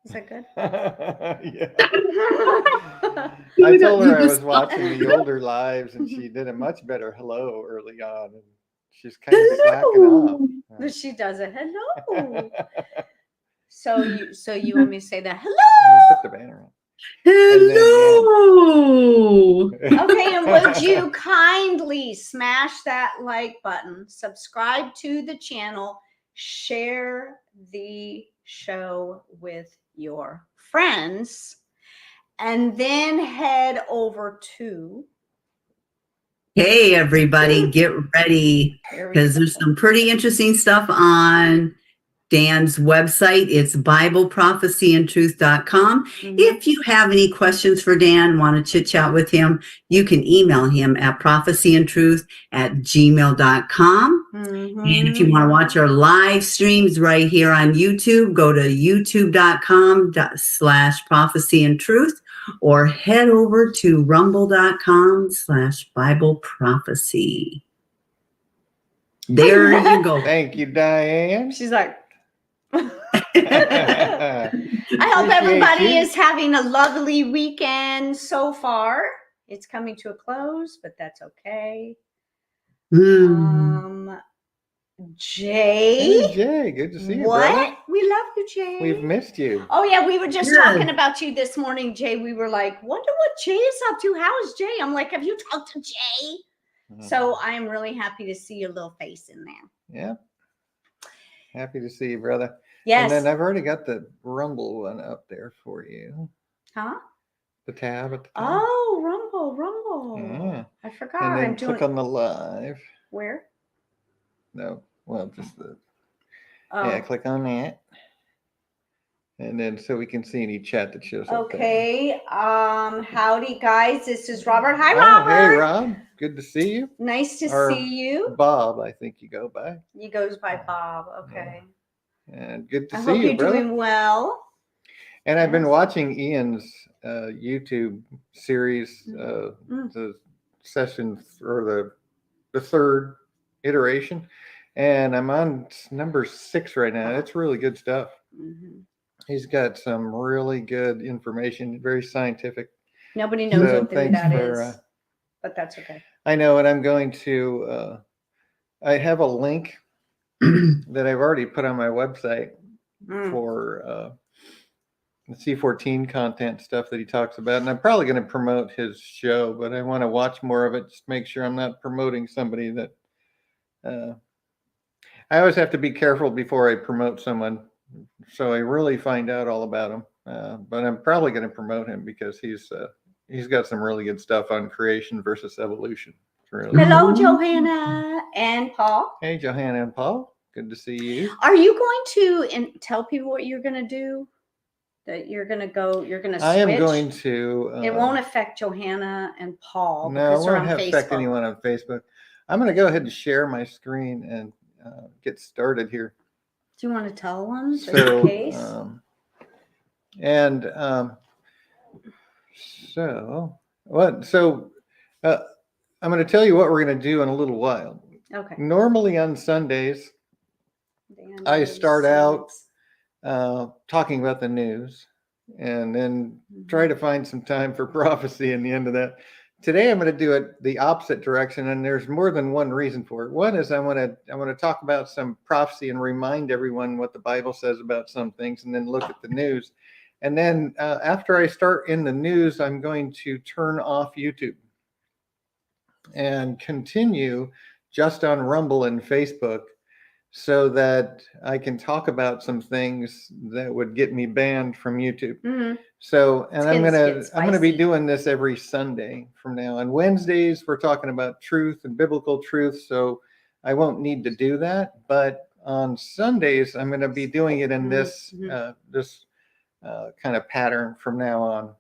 Is that good? Yeah. I told her I was watching the older lives, and she did a much better hello early on, and she's kind of slacking off. Hello. But she does it. Hello. So you want me to say that? You put the Hello. banner on, and then Hello. Okay, and would you kindly smash that like button, subscribe to the channel, share the show with your friends, and then head over to Hey, everybody, get ready because there's some pretty interesting stuff on Dan's website. It's BibleProphecyandTruth.com. If you have any questions for Dan, want to chit chat with him, you can email him at prophecyandtruth@gmail.com. And if you want to watch our live streams right here on YouTube, go to youtube.com/prophecyandtruth or head over to rumble.com/BibleProphecy. There you go. thank you, Diane. She's like, I hope everybody is having a lovely weekend so far. It's coming to a close, but that's okay. Jay. Hey, Jay, good to see you, brother. We love you, Jay. We've missed you. Oh, yeah, we were just talking about you this morning, Jay. We were like, wonder what Jay is up to. How is Jay? I'm like, have you talked to Jay? So I am really happy to see your little face in there. Yeah. Happy to see you, brother. Yes. And then I've already got the Rumble one up there for you. Huh? The tab at the top. Oh, Rumble. Yeah. I forgot. And then click on the live. Where? No. Well, just the... Yeah, click on that. And then so we can see any chat that shows up there. Okay. Howdy, guys. This is Robert. Hi, Robert. Hey, Rob. Good to see you. Nice to see you. Bob, I think you go by. He goes by Bob. Okay. And good to see you, brother. You're doing well. And I've been watching Ian's YouTube series, the session or the third iteration, and I'm on number 6 right now. It's really good stuff. He's got some really good information, very scientific. Nobody knows what that is, but that's okay. I know, and I'm going to. I have a link that I've already put on my website for the C14 content stuff that he talks about. And I'm probably going to promote his show, but I want to watch more of it, just make sure I'm not promoting somebody that I always have to be careful before I promote someone. So I really find out all about him. But I'm probably going to promote him because he's got some really good stuff on creation versus evolution. Really Hello, Johanna and Paul. Hey, Johanna and Paul. Good to see you. Are you going to tell people what you're going to do? That you're going to switch? I am going to. It won't affect Johanna and Paul. No, it won't affect anyone on Facebook. I'm going to go ahead and share my screen and get started here. Do you want to tell them just in case? I'm going to tell you what we're going to do in a little while. Okay. Normally on Sundays, I start out talking about the news and then try to find some time for prophecy in the end of that. Today, I'm going to do it the opposite direction, and there's more than one reason for it. One is I want to talk about some prophecy and remind everyone what the Bible says about some things, and then look at the news. And then after I start in the news, I'm going to turn off YouTube and continue just on Rumble and Facebook so that I can talk about some things that would get me banned from YouTube. So, and I'm going to be doing this every Sunday from now. On Wednesdays, we're talking about truth and biblical truth. So I won't need to do that. But on Sundays, I'm going to be doing it in this kind of pattern from now on.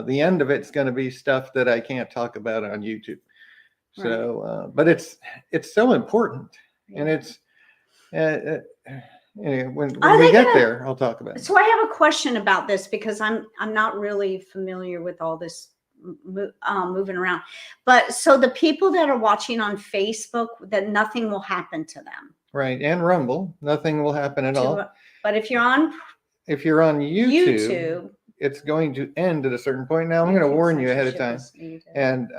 The end of it's going to be stuff that I can't talk about on YouTube. So, but it's so important, and it's anyway, when we get there, I'll talk about it. So I have a question about this because I'm not really familiar with all this moving around. But so the people that are watching on Facebook, that nothing will happen to them. Right, and Rumble, nothing will happen at all. But if you're on if you're on YouTube, it's going to end at a certain point. Now I'm going to warn you ahead of time. And,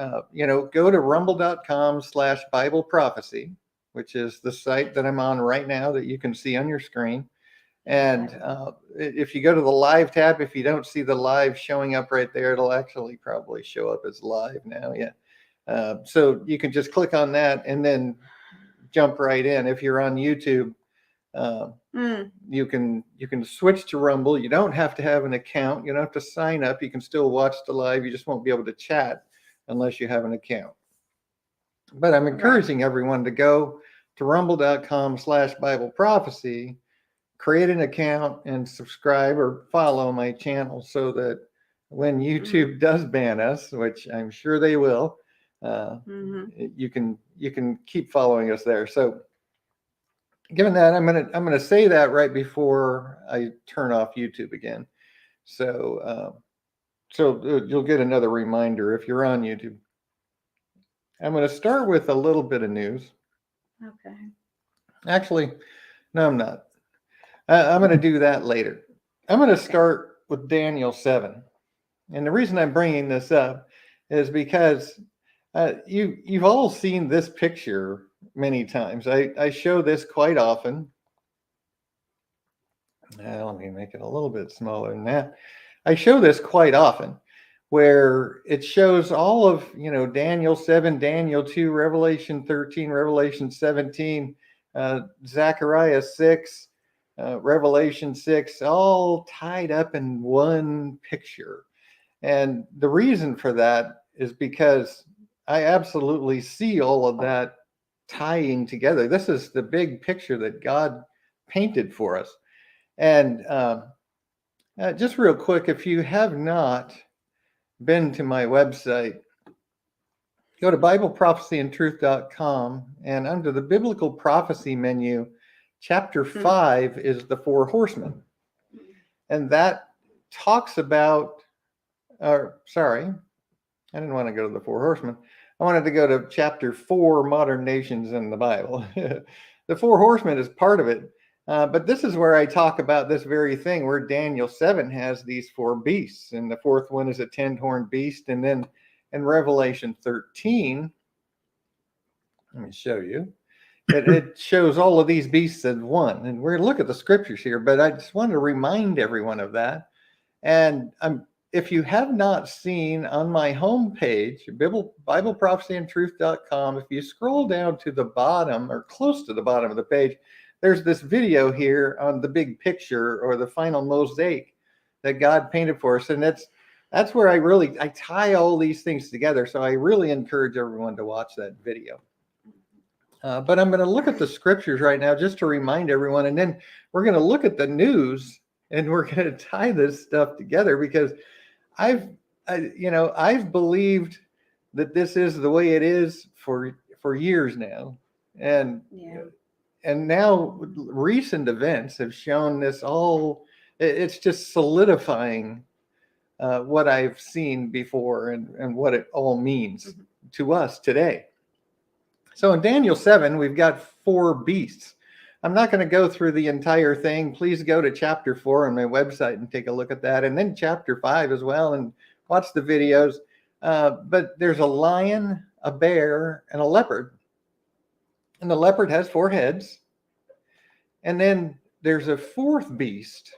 go to rumble.com/Bible prophecy, which is the site that I'm on right now that you can see on your screen. And if you go to the live tab, if you don't see the live showing up right there, it'll actually probably show up as live now. Yeah. So you can just click on that and then jump right in. If you're on YouTube, you can switch to Rumble. You don't have to have an account. You don't have to sign up. You can still watch the live. You just won't be able to chat unless you have an account. But I'm encouraging everyone to go to rumble.com/Bible prophecy, create an account, and subscribe or follow my channel so that when YouTube does ban us, which I'm sure they will, you can keep following us there. So given that, I'm gonna say that right before I turn off YouTube again. So you'll get another reminder if you're on YouTube. I'm going to start with a little bit of news. Okay. Actually, no, I'm not. I'm going to do that later. I'm going to start with Daniel 7. And the reason I'm bringing this up is because you've all seen this picture many times. I show this quite often. Let me make it a little bit smaller than that. I show this quite often, where it shows all of, Daniel 7, Daniel 2, Revelation 13, Revelation 17, Zechariah 6, Revelation 6, all tied up in one picture. And the reason for that is because I absolutely see all of that tying together. This is the big picture that God painted for us. And just real quick, if you have not been to my website, go to BibleProphecyandTruth.com, and under the Biblical Prophecy menu, chapter 5 is the Four Horsemen. And that talks about, I didn't want to go to the Four Horsemen. I wanted to go to chapter 4, Modern Nations in the Bible. The Four Horsemen is part of it. But this is where I talk about this very thing, where Daniel 7 has these four beasts, and the fourth one is a 10-horned beast. And then in Revelation 13, let me show you, it shows all of these beasts as one. And we're going to look at the scriptures here, but I just want to remind everyone of that. And if you have not seen on my homepage, BibleProphecyandTruth.com, if you scroll down to the bottom or close to the bottom of the page, there's this video here on the big picture, or the final mosaic that God painted for us. And that's where I tie all these things together. So I really encourage everyone to watch that video. But I'm going to look at the scriptures right now just to remind everyone. And then we're going to look at the news, and we're going to tie this stuff together, because I've believed that this is the way it is for years now. And now recent events have shown this all. It's just solidifying what I've seen before and what it all means to us today. So in Daniel 7, we've got four beasts. I'm not going to go through the entire thing. Please go to chapter 4 on my website and take a look at that. And then chapter 5 as well, and watch the videos. But there's a lion, a bear, and a leopard. And the leopard has 4 heads. And then there's a fourth beast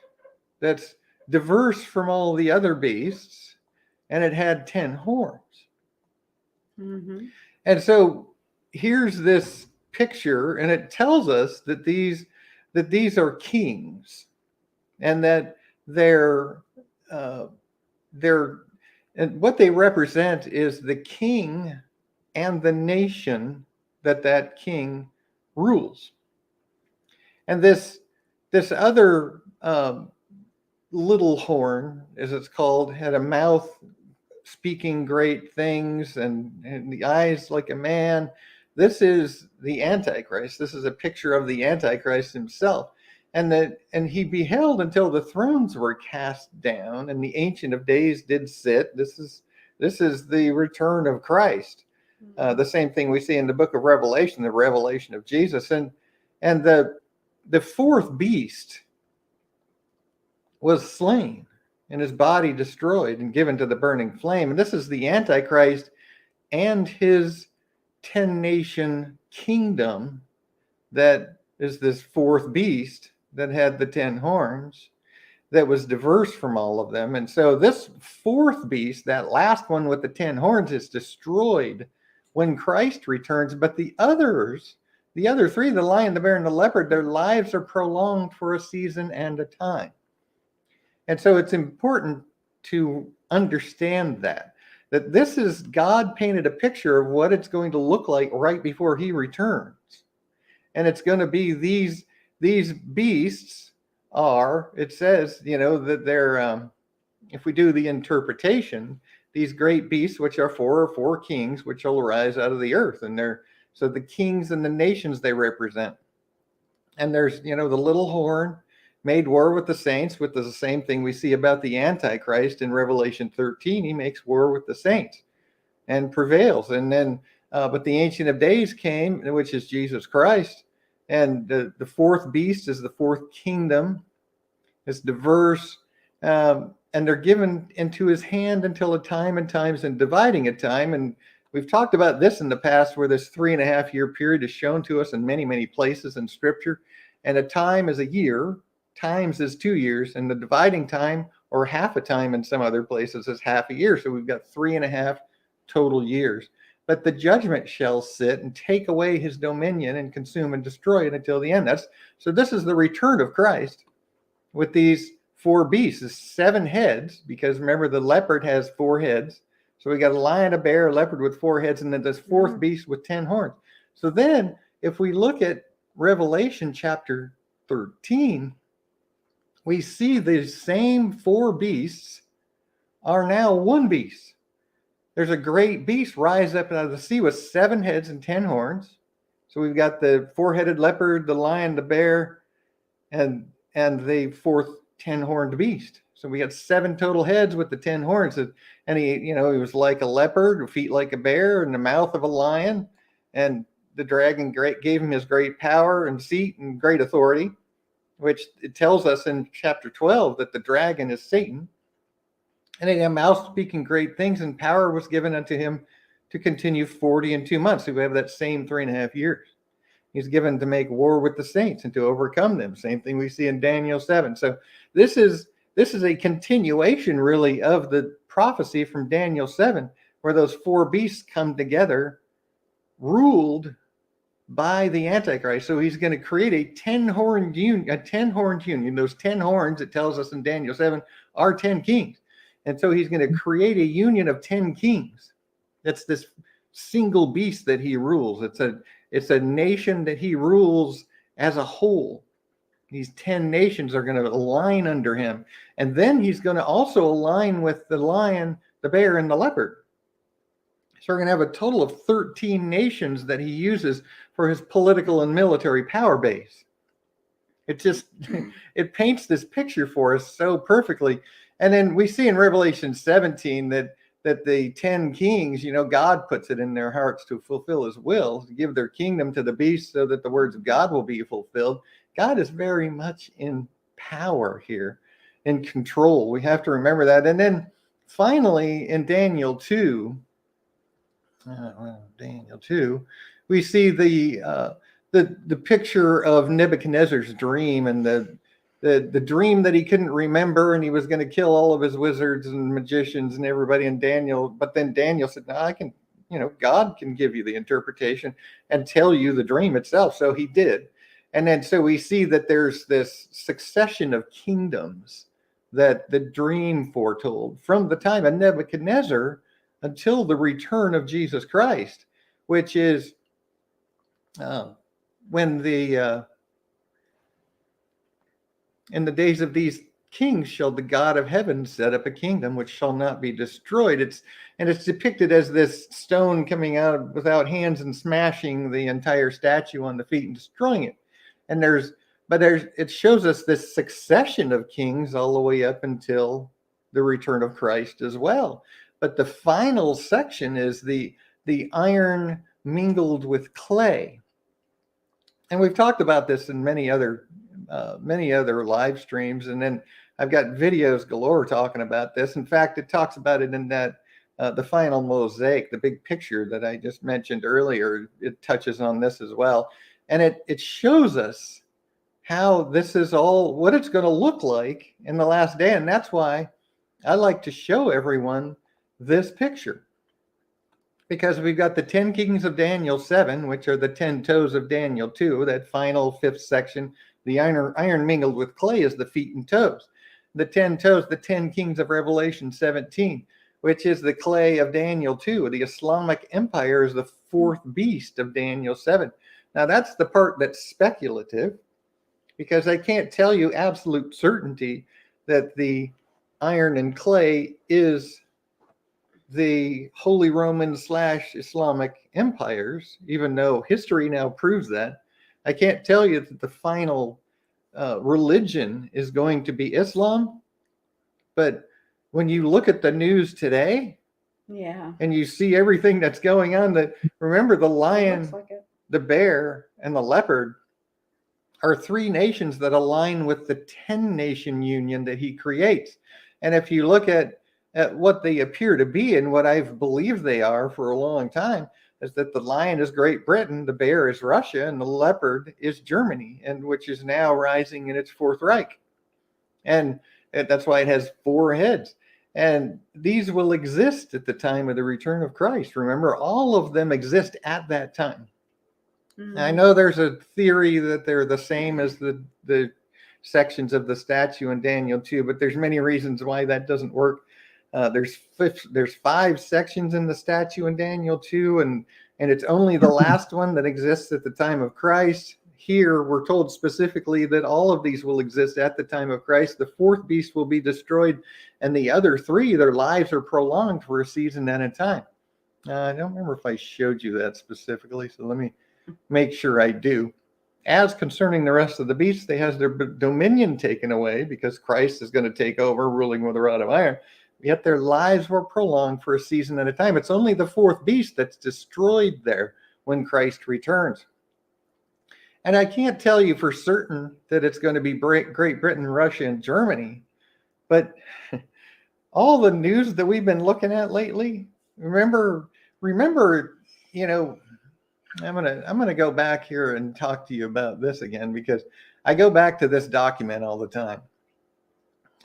that's diverse from all the other beasts, and it had 10 horns. And so here's this picture, and it tells us that these are kings, and that they're and what they represent is the king and the nation that king rules. And this other little horn, as it's called, had a mouth speaking great things, and the eyes like a man. This is the Antichrist. This is a picture of the Antichrist himself. And he beheld until the thrones were cast down, and the Ancient of Days did sit. This is the return of Christ. The same thing we see in the book of Revelation, the revelation of Jesus. And the fourth beast was slain and his body destroyed and given to the burning flame. And this is the Antichrist and his 10-nation kingdom that is this fourth beast that had the 10 horns that was diverse from all of them. And so this fourth beast, that last one with the 10 horns, is destroyed when Christ returns. But the other three, the lion, the bear, and the leopard, their lives are prolonged for a season and a time. And so it's important to understand that this is God painted a picture of what it's going to look like right before he returns. And it's going to be these beasts are, it says, that they're, if we do the interpretation, these great beasts, which are four kings, which will arise out of the earth. And so the kings and the nations they represent. And there's, the little horn made war with the saints, with the same thing we see about the Antichrist in Revelation 13. He makes war with the saints and prevails. And then, but the Ancient of Days came, which is Jesus Christ. And the fourth beast is the fourth kingdom. It's diverse. And they're given into his hand until a time and times and dividing a time. And we've talked about this in the past, where this 3.5-year period is shown to us in many, many places in Scripture. And a time is a year, times is 2 years, and the dividing time, or half a time in some other places, is half a year. So we've got 3.5 total years. But the judgment shall sit and take away his dominion and consume and destroy it until the end. So this is the return of Christ with these 4 beasts, 7 heads, because remember the leopard has 4 heads. So we got a lion, a bear, a leopard with 4 heads, and then this fourth beast with 10 horns. So then if we look at Revelation chapter 13, we see these same 4 beasts are now one beast. There's a great beast rise up out of the sea with 7 heads and 10 horns. So we've got the 4-headed leopard, the lion, the bear, and the fourth 10-horned beast. So we got 7 total heads with the 10 horns. And he was like a leopard, feet like a bear, and the mouth of a lion. And the dragon gave him his great power and seat and great authority, which it tells us in chapter 12 that the dragon is Satan. And he had a mouth speaking great things, and power was given unto him to continue 42 months. So we have that same 3.5 years. He's given to make war with the saints and to overcome them. Same thing we see in Daniel 7. So this is a continuation, really, of the prophecy from Daniel 7, where those 4 beasts come together, ruled by the Antichrist. So he's going to create a 10-horned union. Those 10 horns, it tells us in Daniel 7, are 10 kings. And so he's going to create a union of 10 kings. That's this single beast that he rules. It's a nation that he rules as a whole. These 10 nations are going to align under him. And then he's going to also align with the lion, the bear, and the leopard. So we're going to have a total of 13 nations that he uses for his political and military power base. It paints this picture for us so perfectly. And then we see in Revelation 17 that the 10 kings, God puts it in their hearts to fulfill his will, to give their kingdom to the beast so that the words of God will be fulfilled. God is very much in power here, in control. We have to remember that. And then finally in Daniel 2, we see the picture of Nebuchadnezzar's dream, and the dream that he couldn't remember, and he was going to kill all of his wizards and magicians and everybody in Daniel. But then Daniel said, no, God can give you the interpretation and tell you the dream itself. So he did. And then so we see that there's this succession of kingdoms that the dream foretold from the time of Nebuchadnezzar until the return of Jesus Christ, which is when in the days of these kings shall the God of heaven set up a kingdom which shall not be destroyed. It's depicted as this stone coming out without hands and smashing the entire statue on the feet and destroying it. And it shows us this succession of kings all the way up until the return of Christ as well. But the final section is the iron mingled with clay. And we've talked about this in many other many other live streams. And then I've got videos galore talking about this. In fact, it talks about it in that the final mosaic, the big picture that I just mentioned earlier. It touches on this as well. And it shows us how this is all, what it's going to look like in the last day. And that's why I like to show everyone this picture. Because we've got the 10 kings of Daniel 7, which are the 10 toes of Daniel 2, that final fifth section. The iron mingled with clay is the feet and toes. The 10 toes, the 10 kings of Revelation 17, which is the clay of Daniel 2. The Islamic Empire is the fourth beast of Daniel 7. Now, that's the part that's speculative, because I can't tell you absolute certainty that the iron and clay is the Holy Roman / Islamic empires, even though history now proves that. I can't tell you that the final religion is going to be Islam, but when you look at the news today, and you see everything that's going on, that remember the lion, the bear, and the leopard are 3 nations that align with the 10-nation union that he creates. And if you look at what they appear to be, and what I've believed they are for a long time, is that the lion is Great Britain, the bear is Russia, and the leopard is Germany, and which is now rising in its Fourth Reich. And that's why it has 4 heads. And these will exist at the time of the return of Christ. Remember, all of them exist at that time. I know there's a theory that they're the same as the sections of the statue in Daniel 2, but there's many reasons why that doesn't work. There's 5 sections in the statue in Daniel 2, and it's only the last one that exists at the time of Christ. Here, we're told specifically that all of these will exist at the time of Christ. The 4th beast will be destroyed, and the other 3, their lives are prolonged for a season at a time. I don't remember if I showed you that specifically, so let me make sure I do. As concerning the rest of the beasts, they has their dominion taken away, because Christ is going to take over, ruling with a rod of iron. Yet their lives were prolonged for a season at a time. It's only the 4th beast that's destroyed there when Christ returns. And I can't tell you for certain that it's going to be Great Britain, Russia, and Germany, but all the news that we've been looking at lately, remember, you know, I'm gonna go back here and talk to you about this again, because I go back to this document all the time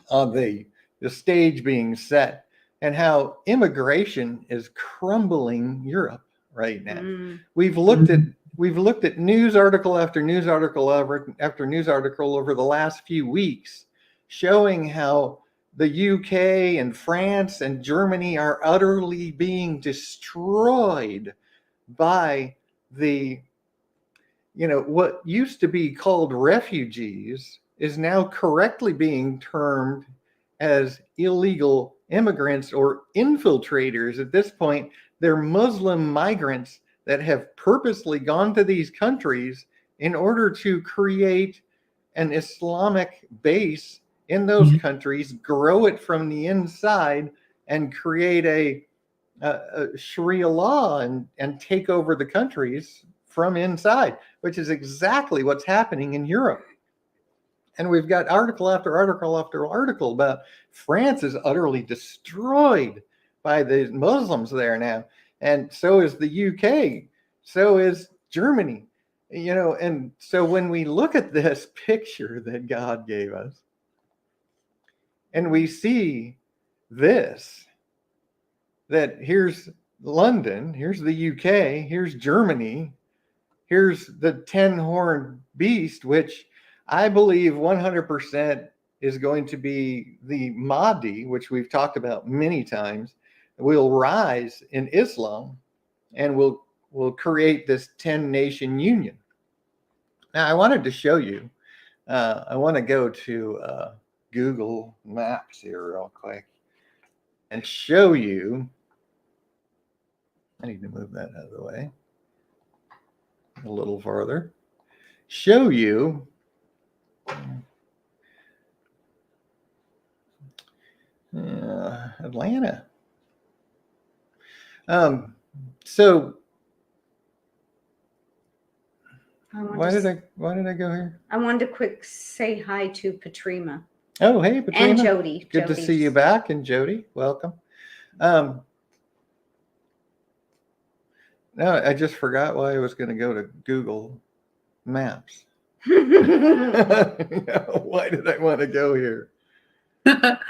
on the stage being set, and how immigration is crumbling Europe right now. We've looked at news article after news article after news article over the last few weeks, showing how the UK and France and Germany are utterly being destroyed by the, what used to be called refugees is now correctly being termed as illegal immigrants or infiltrators. At this point, they're Muslim migrants that have purposely gone to these countries in order to create an Islamic base in those countries, grow it from the inside, and create a Sharia law and take over the countries from inside, which is exactly what's happening in Europe. And we've got article after article after article about France is utterly destroyed by the Muslims there now. And so is the UK. So is Germany. And so when we look at this picture that God gave us, and we see this, that here's London, here's the UK, here's Germany, here's the 10-horned beast, which I believe 100% is going to be the Mahdi, which we've talked about many times, will rise in Islam and will create this 10-nation union. Now, I wanted to show you, I want to go to Google Maps here real quick and show you. I need to move that out of the way a little farther. Show you Atlanta. So Why did I go here? I wanted to quick say hi to Patrima. Oh, hey, Patrima. And Jody. Good to see you back. And Jody, welcome. No, I just forgot why I was going to go to Google Maps. Why did I want to go here?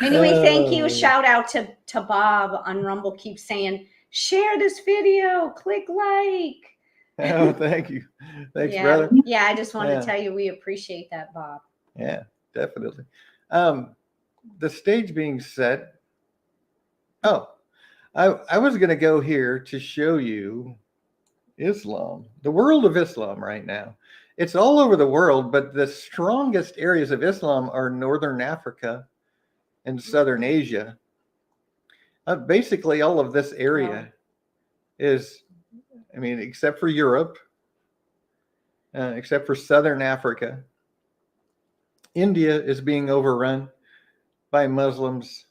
Anyway, thank you. Shout out to Bob on Rumble. Keeps saying, share this video. Click like. Oh, thank you. Thanks, yeah, brother. Yeah, I just wanted to tell you we appreciate that, Bob. Yeah, definitely. The stage being set. Oh, I was going to go here to show you Islam, the world of Islam right now. It's all over the world, but the strongest areas of Islam are Northern Africa and Southern Asia. Basically, all of this area is, I mean, except for Europe, except for Southern Africa. India is being overrun by Muslims.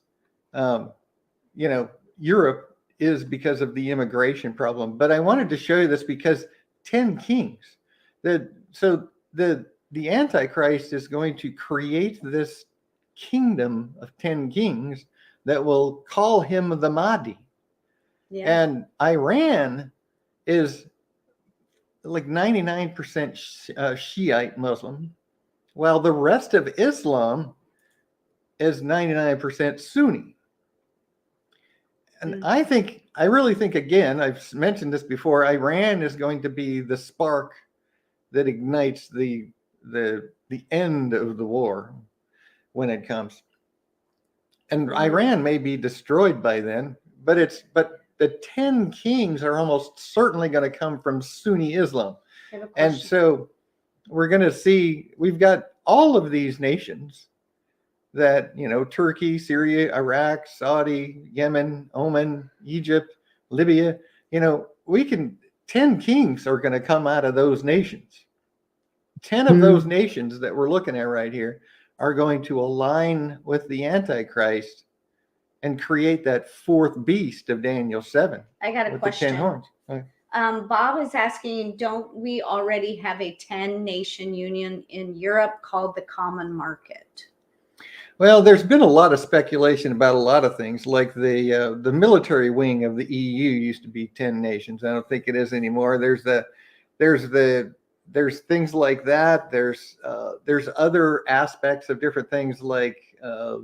Europe is because of the immigration problem. But I wanted to show you this because 10 kings. So the Antichrist is going to create this kingdom of 10 kings that will call him the Mahdi. Yeah. And Iran is like 99% Shiite Muslim, while the rest of Islam is 99% Sunni. And I really think, again, I've mentioned this before, Iran is going to be the spark that ignites the end of the war when it comes. And Iran may be destroyed by then, but the 10 kings are almost certainly going to come from Sunni Islam. And so we're going to see, we've got all of these nations that, Turkey, Syria, Iraq, Saudi, Yemen, Oman, Egypt, Libya, 10 kings are going to come out of those nations. 10 of those nations that we're looking at right here are going to align with the Antichrist and create that fourth beast of Daniel 7. I got a question. The 10 horns. Okay. Bob is asking, don't we already have a 10-nation union in Europe called the Common Market? Well, there's been a lot of speculation about a lot of things, like the military wing of the EU used to be 10 nations. I don't think it is anymore. There's things like that. There's other aspects of different things, like I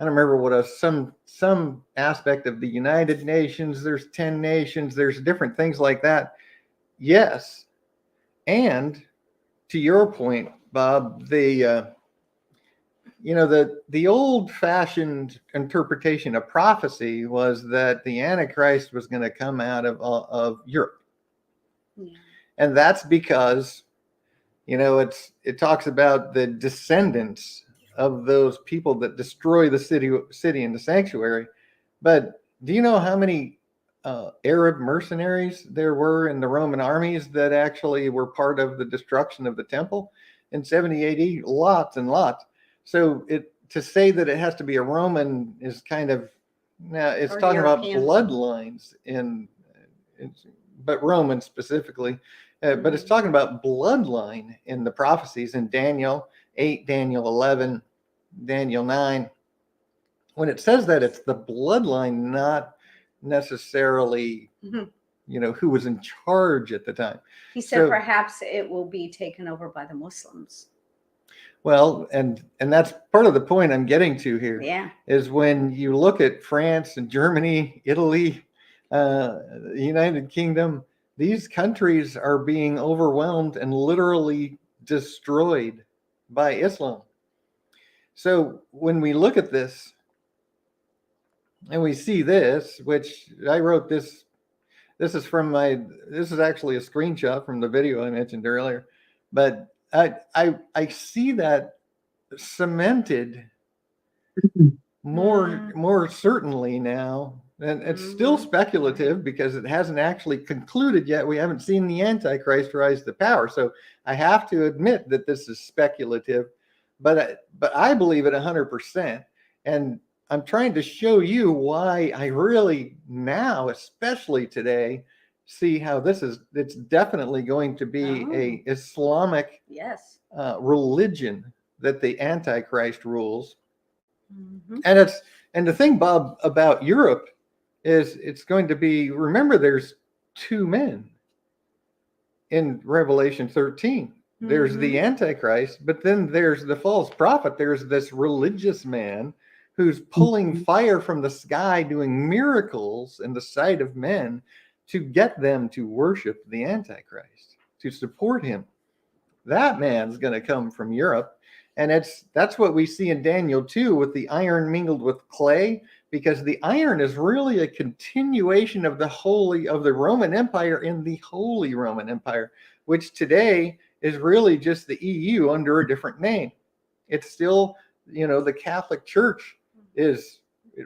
don't remember what else. Some aspect of the United Nations. There's 10 nations. There's different things like that. Yes, and to your point, Bob, the old-fashioned interpretation of prophecy was that the Antichrist was going to come out of Europe. Yeah. And that's because, it talks about the descendants of those people that destroy the city and the sanctuary. But do you know how many Arab mercenaries there were in the Roman armies that actually were part of the destruction of the temple in 70 AD? Lots and lots. So to say that it has to be a Roman is kind of, now it's talking European. About bloodlines but Roman specifically, but it's talking about bloodline in the prophecies in Daniel 8, Daniel 11, Daniel 9. When it says that, it's the bloodline, not necessarily, who was in charge at the time. He said perhaps it will be taken over by the Muslims. Well, and that's part of the point I'm getting to here. Yeah. Is when you look at France and Germany, Italy, the United Kingdom, these countries are being overwhelmed and literally destroyed by Islam. So when we look at this and we see this, which I wrote this is actually a screenshot from the video I mentioned earlier, but I see that cemented more certainly now. And it's still speculative because it hasn't actually concluded yet. We haven't seen the Antichrist rise to power. So I have to admit that this is speculative, but I believe it 100%. And I'm trying to show you why I really now, especially today, see how it's definitely going to be a Islamic religion that the Antichrist rules. And the thing, Bob, about Europe is it's going to be, remember, there's two men in Revelation 13. There's the Antichrist, but then there's the false prophet. There's this religious man who's pulling fire from the sky, doing miracles in the sight of men to get them to worship the Antichrist, to support him. That man's going to come from Europe. And that's what we see in Daniel 2 with the iron mingled with clay, because the iron is really a continuation of the Roman Empire in the Holy Roman Empire, which today is really just the EU under a different name. It's still, the Catholic Church it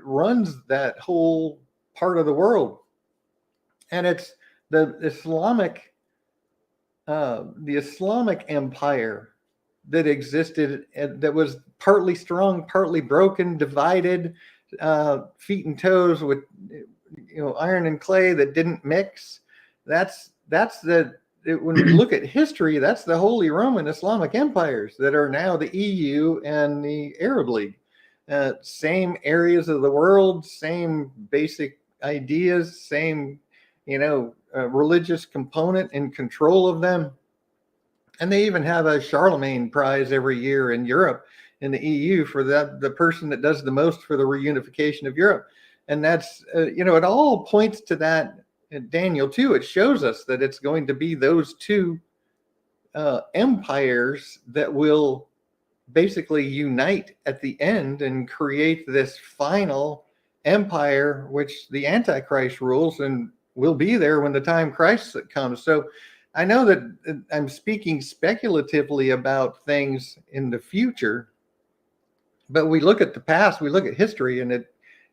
runs that whole part of the world. And it's the Islamic empire that existed, that was partly strong, partly broken, divided, feet and toes with iron and clay that didn't mix. When we look at history, that's the Holy Roman Islamic empires that are now the EU and the Arab League. Same areas of the world, same basic ideas, same religious component in control of them. And they even have a Charlemagne Prize every year in Europe, in the EU, for the person that does the most for the reunification of Europe. And that's, it all points to that in Daniel 2. It shows us that it's going to be those two empires that will basically unite at the end and create this final empire, which the Antichrist rules and will be there when the time Christ comes. So I know that I'm speaking speculatively about things in the future, but we look at the past, we look at history, and it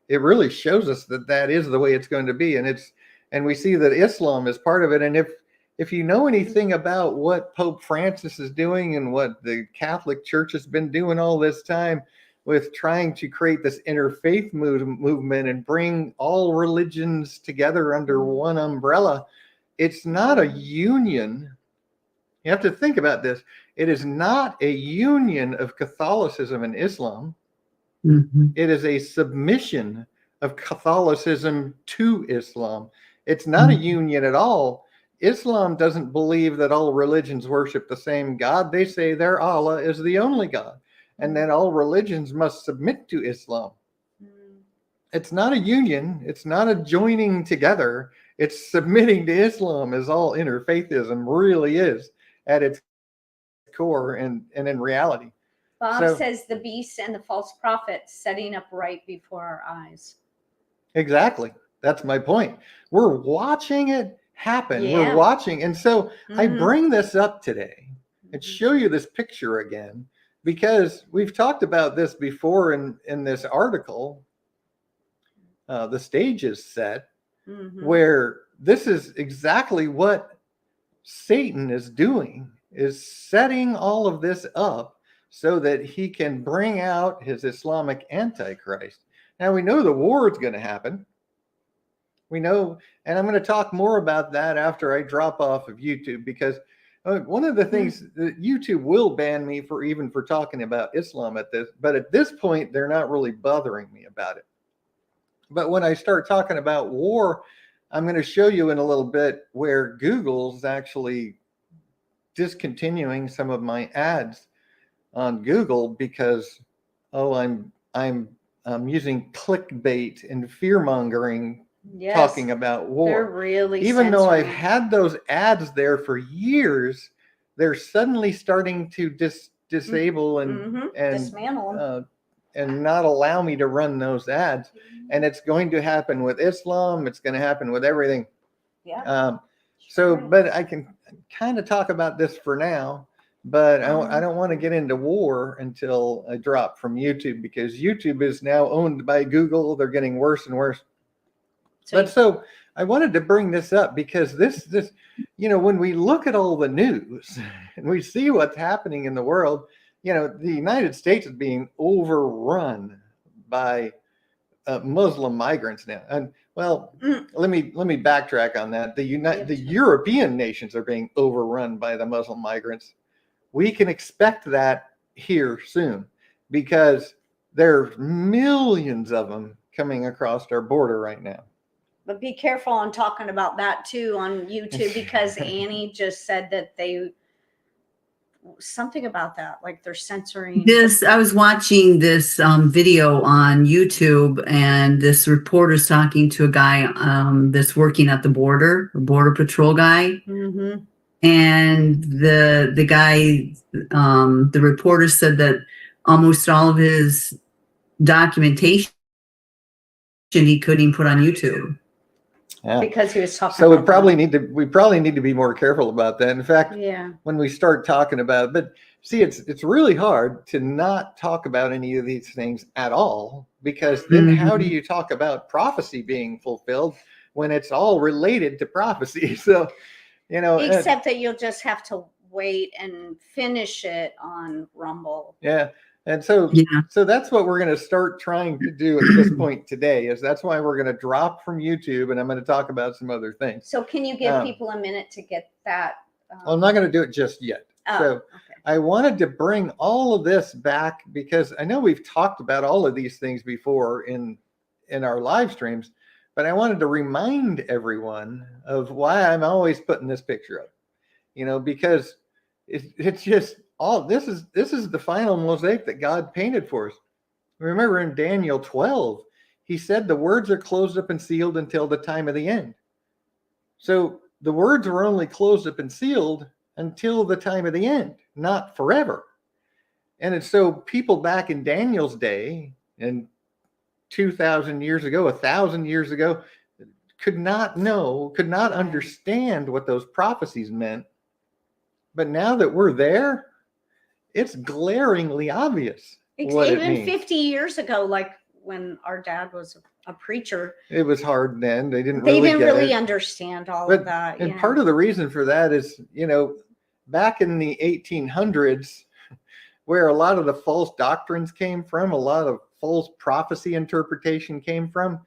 really shows us that is the way it's going to be. And we see that Islam is part of it. And if you know anything about what Pope Francis is doing and what the Catholic Church has been doing all this time with trying to create this interfaith movement and bring all religions together under one umbrella, it's not a union. You have to think about this. It is not a union of Catholicism and Islam. It is a submission of Catholicism to Islam. It's not a union at all. Islam doesn't believe that all religions worship the same God. They say their Allah is the only God, and that all religions must submit to Islam. It's not a union. It's not a joining together. It's submitting to Islam, as all interfaithism really is at its core and in reality. Bob says the beast and the false prophet setting up right before our eyes. Exactly. That's my point. We're watching it happen. Yeah. We're watching. And so I bring this up today and show you this picture again, because we've talked about this before in this article. The stage is set, where this is exactly what Satan is doing, is setting all of this up so that he can bring out his Islamic Antichrist. Now, we know the war is going to happen. We know, and I'm going to talk more about that after I drop off of YouTube, because one of the things that YouTube will ban me for talking about Islam but at this point, they're not really bothering me about it. But when I start talking about war, I'm going to show you in a little bit where Google's actually discontinuing some of my ads on Google because, I'm using clickbait and fear mongering, talking about war. They're really even though I've had those ads there for years, they're suddenly starting to disable and dismantle them. And not allow me to run those ads. And it's going to happen with Islam. It's going to happen with everything. Yeah. But I can kind of talk about this for now, but I don't want to get into war until I drop from YouTube, because YouTube is now owned by Google. They're getting worse and worse. So I wanted to bring this up because this, when we look at all the news and we see what's happening in the world, the United States is being overrun by Muslim migrants now. And Well, let me backtrack on that. The European nations are being overrun by the Muslim migrants. We can expect that here soon because there's millions of them coming across our border right now. But be careful on talking about that too on YouTube, because Annie just said that something about that, like they're censoring this. I was watching this video on YouTube, and this reporter's talking to a guy that's working at the border patrol guy. Mm-hmm. And the guy, the reporter said that almost all of his documentation he couldn't put on YouTube. Yeah. Because he was talking. So we probably need to be more careful about that. In fact, yeah, when we start talking about, but see, it's really hard to not talk about any of these things at all, because then how do you talk about prophecy being fulfilled when it's all related to prophecy? So, except that you'll just have to wait and finish it on Rumble. Yeah. And so that's what we're going to start trying to do at this point today. That's why we're going to drop from YouTube, and I'm going to talk about some other things. So can you give people a minute to get that? Well, I'm not going to do it just yet. Okay. I wanted to bring all of this back because I know we've talked about all of these things before in our live streams, but I wanted to remind everyone of why I'm always putting this picture up. Because it's just this is the final mosaic that God painted for us. Remember in Daniel 12, he said the words are closed up and sealed until the time of the end. So the words were only closed up and sealed until the time of the end, not forever. And it's so people back in Daniel's day, and 2,000 years ago, 1,000 years ago, could not understand what those prophecies meant. But now that we're there, it's glaringly obvious. Even 50 years ago, like when our dad was a preacher, it was hard then. They didn't really understand all of that. And part of the reason for that is, back in the 1800s, where a lot of the false doctrines came from, a lot of false prophecy interpretation came from.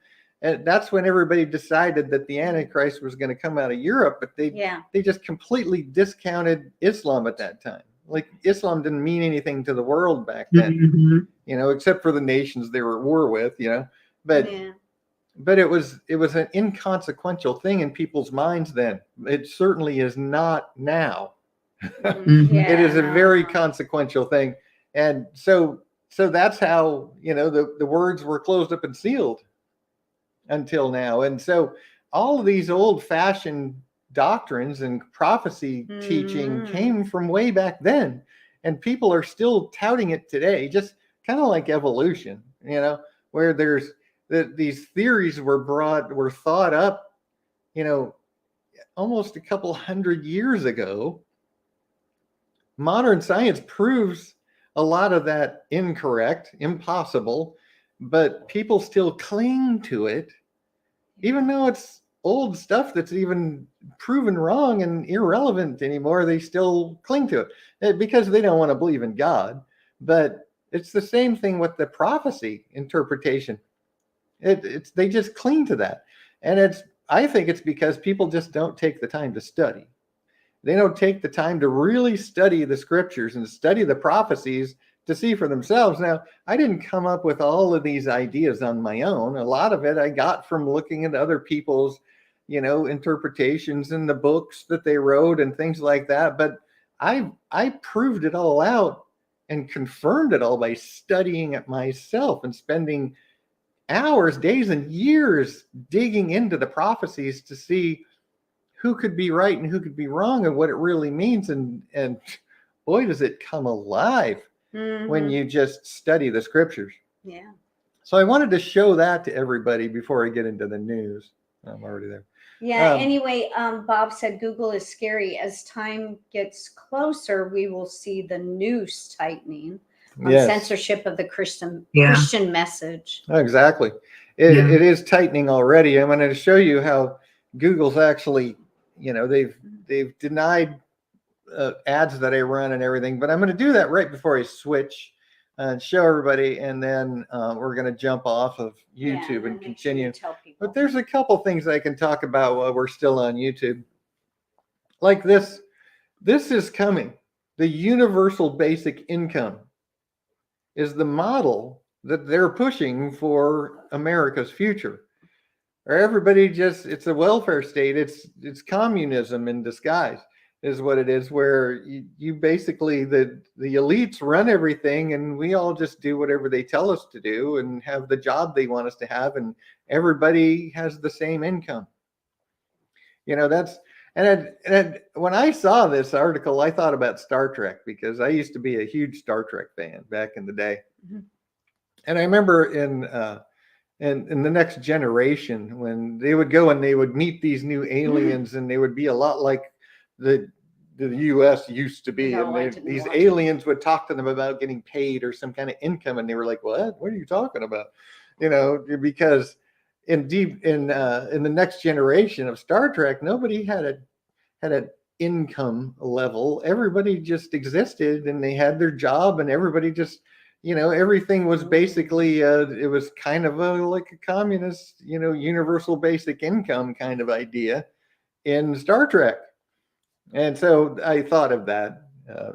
And that's when everybody decided that the Antichrist was going to come out of Europe, but they just completely discounted Islam at that time. Like Islam didn't mean anything to the world back then, except for the nations they were at war with, but it was an inconsequential thing in people's minds then. It certainly is not now. It is a very consequential thing. And so that's how, the words were closed up and sealed until now. And so all of these old-fashioned doctrines and prophecy teaching came from way back then, and people are still touting it today, just kind of like evolution, where there's these theories were thought up, almost a couple hundred years ago. Modern science proves a lot of that incorrect, impossible, but people still cling to it, even though it's old stuff that's even proven wrong and irrelevant anymore. They still cling to it because they don't want to believe in God. But it's the same thing with the prophecy interpretation. They just cling to that. And I think it's because people just don't take the time to study. They don't take the time to really study the scriptures and study the prophecies to see for themselves. Now, I didn't come up with all of these ideas on my own. A lot of it I got from looking at other people's, interpretations in the books that they wrote and things like that. But I proved it all out and confirmed it all by studying it myself and spending hours, days, and years digging into the prophecies to see who could be right and who could be wrong and what it really means. And boy, does it come alive when you just study the scriptures. Yeah. So I wanted to show that to everybody before I get into the news. I'm already there. Yeah. Anyway, Bob said Google is scary. As time gets closer, we will see the noose tightening on censorship of the Christian message. Exactly. It is tightening already. I'm going to show you how Google's actually, they've denied ads that I run and everything, but I'm going to do that right before I switch show everybody, and then we're going to jump off of Yeah, YouTube and make sure you continue. tell people. But there's a couple things I can talk about while we're still on YouTube. Like this is coming. The universal basic income is the model that they're pushing for America's future. Or everybody just, it's a welfare state. It's communism in disguise is what it is, where you basically, the elites run everything and we all just do whatever they tell us to do and have the job they want us to have, and everybody has the same income. You know, that's, and when I saw this article, I thought about Star Trek, because I used to be a huge Star Trek fan back in the day. Mhm. And I remember in the Next Generation, when they would go and they would meet these new aliens, and they would be a lot like the US used to be. No, I And didn't these watch it. aliens would talk to them about getting paid or some kind of income, and they were like, what are you talking about? You know, because in the Next Generation of Star Trek, nobody had an income level. Everybody just existed, and they had their job, and everybody just, you know, everything was basically it was kind of like a communist, you know, universal basic income kind of idea in Star Trek. And so I thought of that. A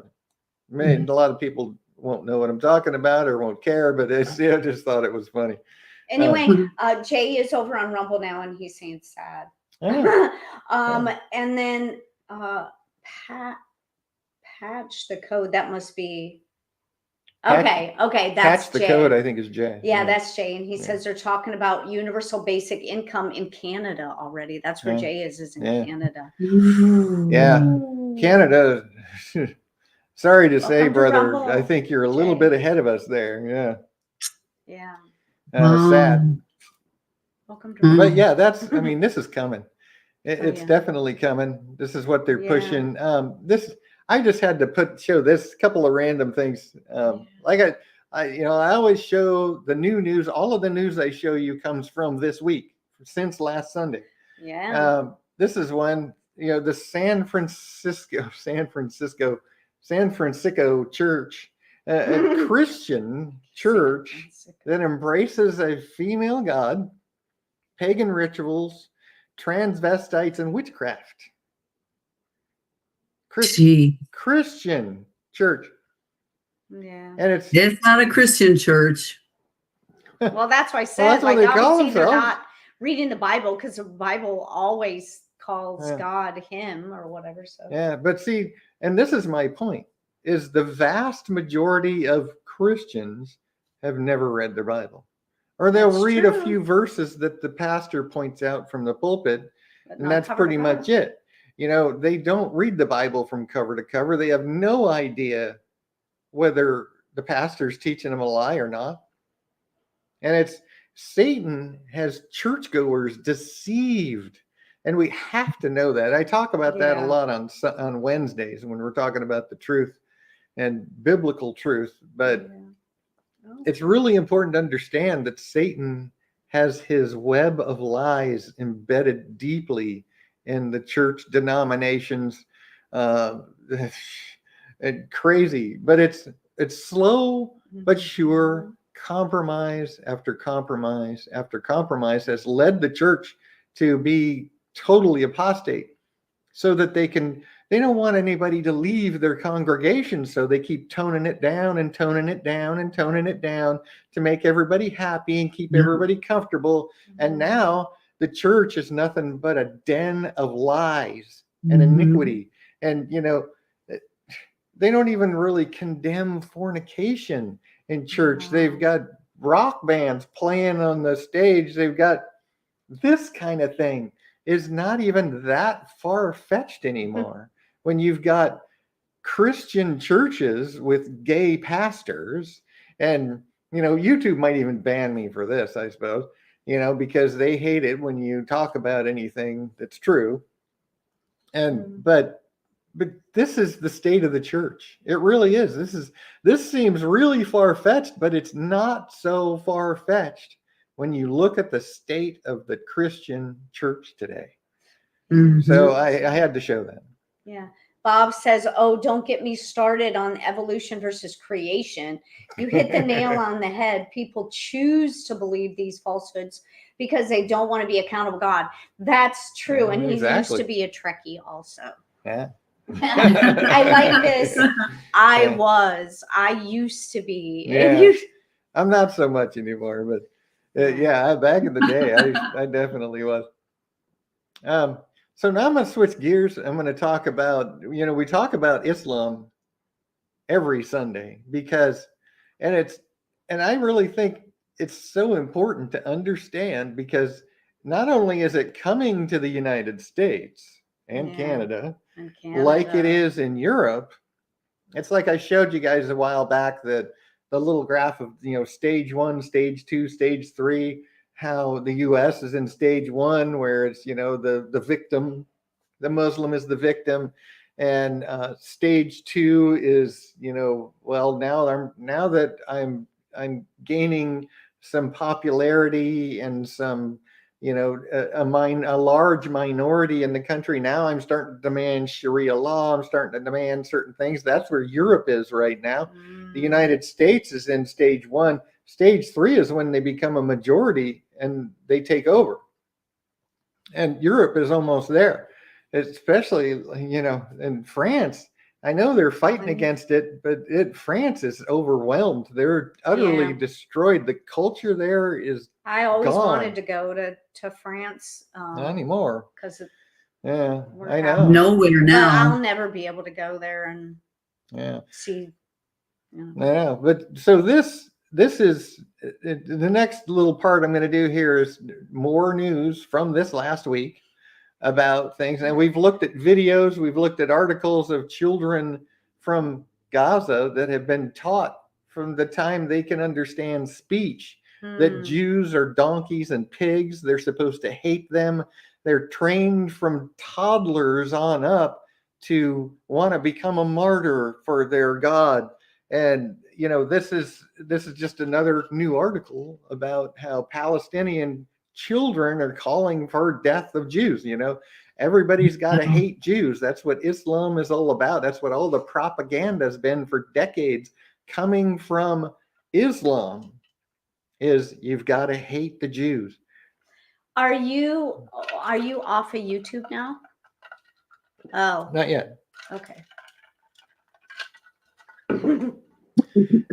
lot of people won't know what I'm talking about or won't care, but I just thought it was funny. Anyway, Jay is over on Rumble now, and he's saying sad. Yeah. And then patch the code. That must be okay. That's Patch the Jay. code, I think, is Jay. Yeah, that's Jay, and he says they're talking about universal basic income in Canada already. That's where Jay is in Canada. Yeah, Canada. Sorry to say, Welcome to brother, Rumble, I think you're a little Jay. bit ahead of us there. Yeah. Sad. Welcome to Rumble. But yeah, that's, I mean, this is coming. It's yeah. definitely coming. This is what they're pushing. I just had to show this couple of random things. Like I always show the new news. All of the news I show you comes from this week, since last Sunday. Yeah. This is one, you know, the San Francisco church, a Christian church that embraces a female god, pagan rituals, transvestites, and witchcraft. Christian church. Yeah. And it's not a Christian church. Well, that's why I said, that's what they call obviously they're themselves. not reading the Bible, because the Bible always calls God him or whatever. So yeah, but see, and this is my point, is the vast majority of Christians have never read their Bible. Or they'll read a few verses that the pastor points out from the pulpit, and that's pretty much it. You know, they don't read the Bible from cover to cover. They have no idea whether the pastor's teaching them a lie or not. And Satan has churchgoers deceived. And we have to know that. I talk about that a lot on Wednesdays when we're talking about the truth and biblical truth. But it's really important to understand that Satan has his web of lies embedded deeply in the church denominations. And crazy, but it's slow but sure. Compromise after compromise after compromise has led the church to be totally apostate, so that they don't want anybody to leave their congregation, so they keep toning it down and toning it down and toning it down to make everybody happy and keep everybody comfortable. And now the church is nothing but a den of lies and iniquity. And you know, they don't even really condemn fornication in church. They've got rock bands playing on the stage. They've got this kind of thing. Is not even that far-fetched anymore. When you've got Christian churches with gay pastors, and you know, YouTube might even ban me for this, I suppose, you know, because they hate it when you talk about anything that's true. And but this is the state of the church. It really is. This seems really far-fetched, but it's not so far-fetched when you look at the state of the Christian church today. So I had to show that. Yeah. Bob says, "Oh, don't get me started on evolution versus creation. You hit the nail on the head. People choose to believe these falsehoods because they don't want to be accountable to God." That's true. And he used to be a Trekkie also. Yeah. I like this. I used to be. Yeah. I'm not so much anymore, but yeah, back in the day, I definitely was. So now I'm going to switch gears. I'm going to talk about, we talk about Islam every Sunday and I really think it's so important to understand, because not only is it coming to the United States and Canada, like it is in Europe. It's like I showed you guys a while back that the little graph of, stage 1, stage 2, stage 3, how the US is in stage 1, where it's, the victim, the Muslim is the victim. And stage 2 is, well, now that I'm gaining some popularity and some, a large minority in the country. Now I'm starting to demand Sharia law. I'm starting to demand certain things. That's where Europe is right now. The United States is in stage 1. Stage 3 is when they become a majority and they take over. And Europe is almost there, especially, in France. I know they're fighting against it, but France is overwhelmed. They're utterly destroyed. The culture there is I always gone. wanted to go to France. Not anymore. Because I know. Nowhere now. But I'll never be able to go there and see. Yeah, but so this is the next little part I'm going to do here is more news from this last week about things. And we've looked at videos, we've looked at articles of children from Gaza that have been taught from the time they can understand speech that Jews are donkeys and pigs. They're supposed to hate them. They're trained from toddlers on up to want to become a martyr for their God. And this is just another new article about how Palestinian children are calling for death of Jews. Everybody's got to hate Jews. That's what Islam is all about. That's what all the propaganda has been for decades, coming from Islam, is you've got to hate the Jews. Are you off of YouTube now? Oh, not yet. Okay.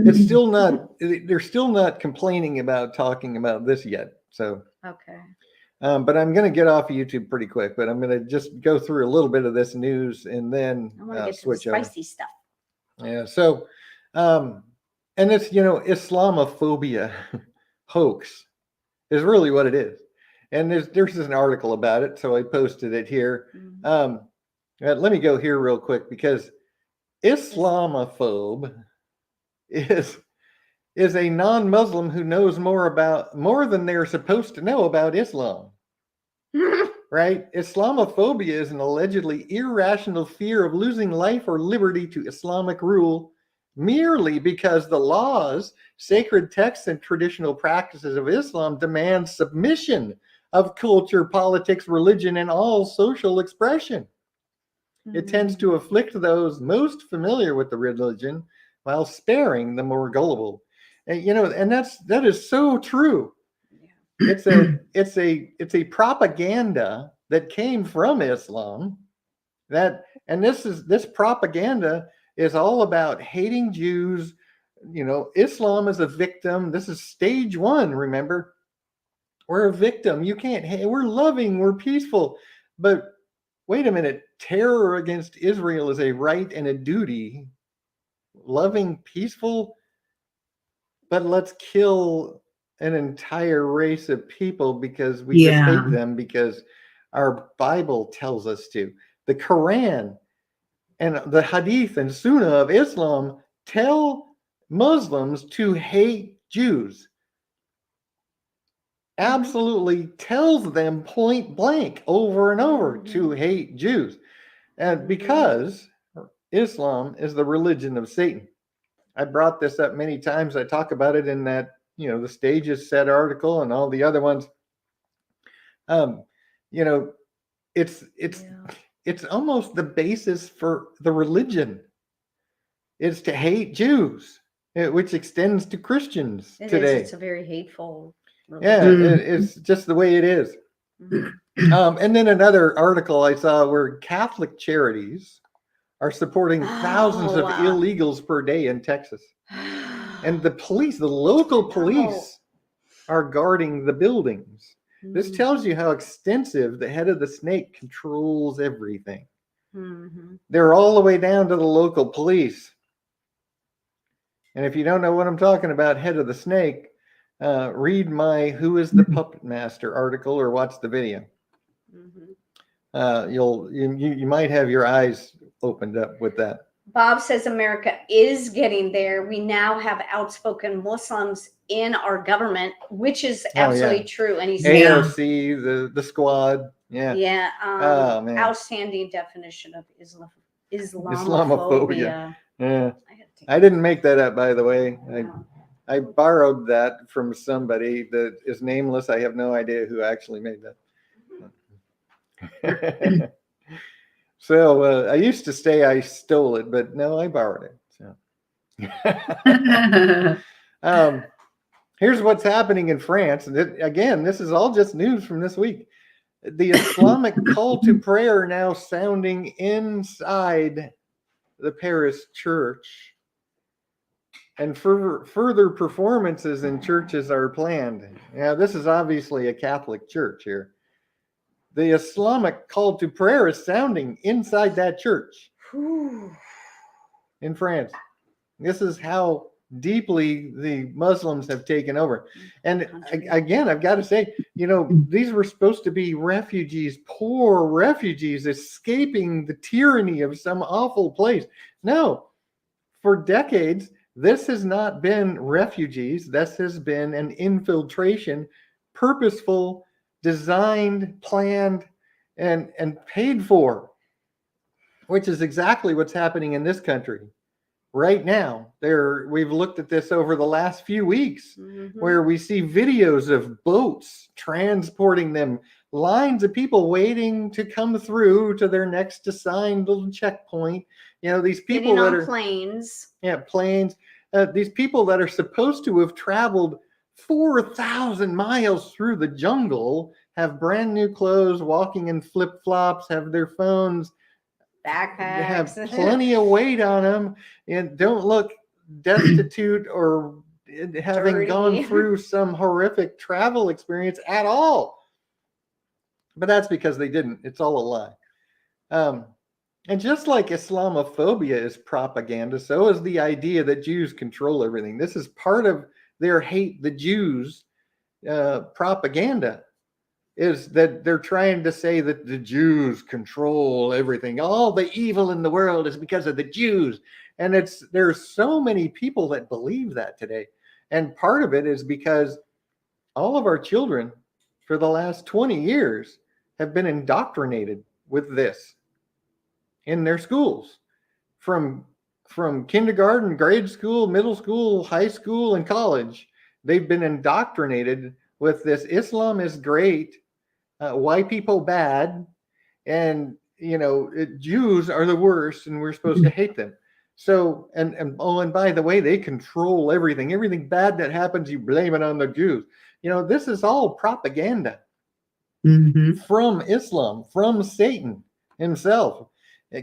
It's still not. They're still not complaining about talking about this yet. So okay. But I'm going to get off of YouTube pretty quick. But I'm going to just go through a little bit of this news and then I want to get switch to the spicy stuff. Yeah. So, and it's Islamophobia hoax is really what it is. And there's an article about it, so I posted it here. Let me go here real quick, because Islamophobe is a non-Muslim who knows more than they're supposed to know about Islam. Right? Islamophobia is an allegedly irrational fear of losing life or liberty to Islamic rule merely because the laws, sacred texts, and traditional practices of Islam demand submission of culture, politics, religion, and all social expression. It tends to afflict those most familiar with the religion while sparing the more gullible. And that is so true. It's a propaganda that came from Islam, this propaganda is all about hating Jews. Islam is a victim. This is stage 1. Remember, we're a victim. You can't hate. We're loving. We're peaceful. But wait a minute. Terror against Israel is a right and a duty. Loving, peaceful. But let's kill an entire race of people because we just hate them because our Bible tells us to. The Quran and the Hadith and Sunnah of Islam tell Muslims to hate Jews. Absolutely tells them point blank over and over to hate Jews. And because Islam is the religion of Satan. I brought this up many times. I talk about it in that, the Stages Set article and all the other ones. It's it's almost the basis for the religion, is to hate Jews, which extends to Christians today. It's a very hateful religion. religion. It's just the way it is. Mm-hmm. And then another article I saw where Catholic charities are supporting thousands of illegals per day in Texas. And the local police are guarding the buildings. Mm-hmm. This tells you how extensive the head of the snake controls everything. Mm-hmm. They're all the way down to the local police. And if you don't know what I'm talking about, head of the snake, read my Who is the Puppet Master article or watch the video. Mm-hmm. You might have your eyes opened up with that. Bob says America is getting there. We now have outspoken Muslims in our government, which is absolutely true. And he's AOC, the squad. Yeah. Yeah. Outstanding definition of Islamophobia. Yeah. I didn't make that up, by the way. I borrowed that from somebody that is nameless. I have no idea who actually made that. So I used to say I stole it, but no, I borrowed it. So. Here's what's happening in France. And again, this is all just news from this week. The Islamic call to prayer now sounding inside the Paris church. And further performances in churches are planned. Now, this is obviously a Catholic church here. The Islamic call to prayer is sounding inside that church in France. This is how deeply the Muslims have taken over. And again, I've got to say, these were supposed to be refugees, poor refugees escaping the tyranny of some awful place. No, for decades, this has not been refugees. This has been an infiltration, purposeful, designed, planned, and paid for, which is exactly what's happening in this country right now. We've looked at this over the last few weeks, where we see videos of boats transporting them, lines of people waiting to come through to their next assigned little checkpoint. These people that are planes. Yeah, planes. These people that are supposed to have traveled 4,000 miles through the jungle, have brand new clothes, walking in flip-flops, have their phones, backpacks, have plenty of weight on them, and don't look destitute or having gone through some horrific travel experience at all. But that's because they didn't. It's all a lie. And just like Islamophobia is propaganda, so is the idea that Jews control everything. This is part of their hate the Jews propaganda, is that they're trying to say that the Jews control everything. All the evil in the world is because of the Jews. And there's so many people that believe that today. And part of it is because all of our children for the last 20 years have been indoctrinated with this in their schools, from kindergarten, grade school, middle school, high school, and college. They've been indoctrinated with this. Islam is great, white people bad, and Jews are the worst, and we're supposed to hate them. So, and by the way, they control everything. Everything bad that happens, you blame it on the Jews. This is all propaganda from Islam, from Satan himself,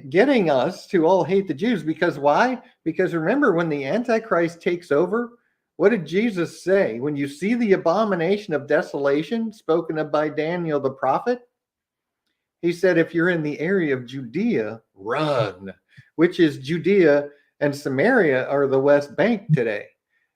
getting us to all hate the Jews. Because why? Because remember, when the Antichrist takes over, what did Jesus say? When you see the abomination of desolation spoken of by Daniel the prophet, he said, if you're in the area of Judea, run, which is Judea and Samaria are the West Bank today.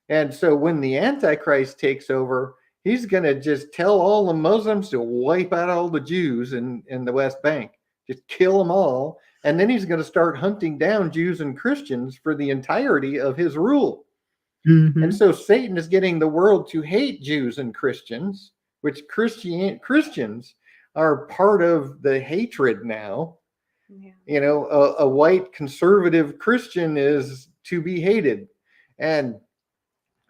And so when the Antichrist takes over, he's going to just tell all the Muslims to wipe out all the Jews in the West Bank, just kill them all. And then he's going to start hunting down Jews and Christians for the entirety of his rule. And so Satan is getting the world to hate Jews and Christians, which Christians are part of the hatred now. Yeah. A white conservative Christian is to be hated. And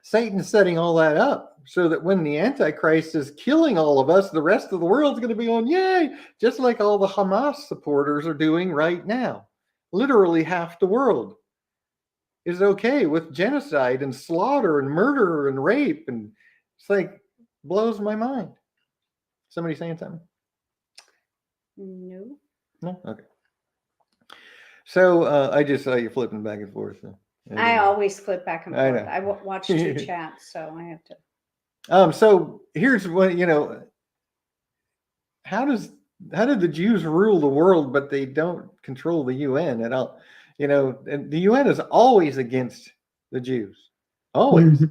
Satan's setting all that up so that when the Antichrist is killing all of us, the rest of the world's going to be on, yay, just like all the Hamas supporters are doing right now. Literally half the world is okay with genocide and slaughter and murder and rape. And it's like, blows my mind. Somebody saying something? No. No? Okay. So I just saw you flipping back and forth. So I always flip back and I forth. know. I watch 2 chats, so I have to. So here's what, how did the Jews rule the world, but they don't control the UN at all? And the UN is always against the Jews, always.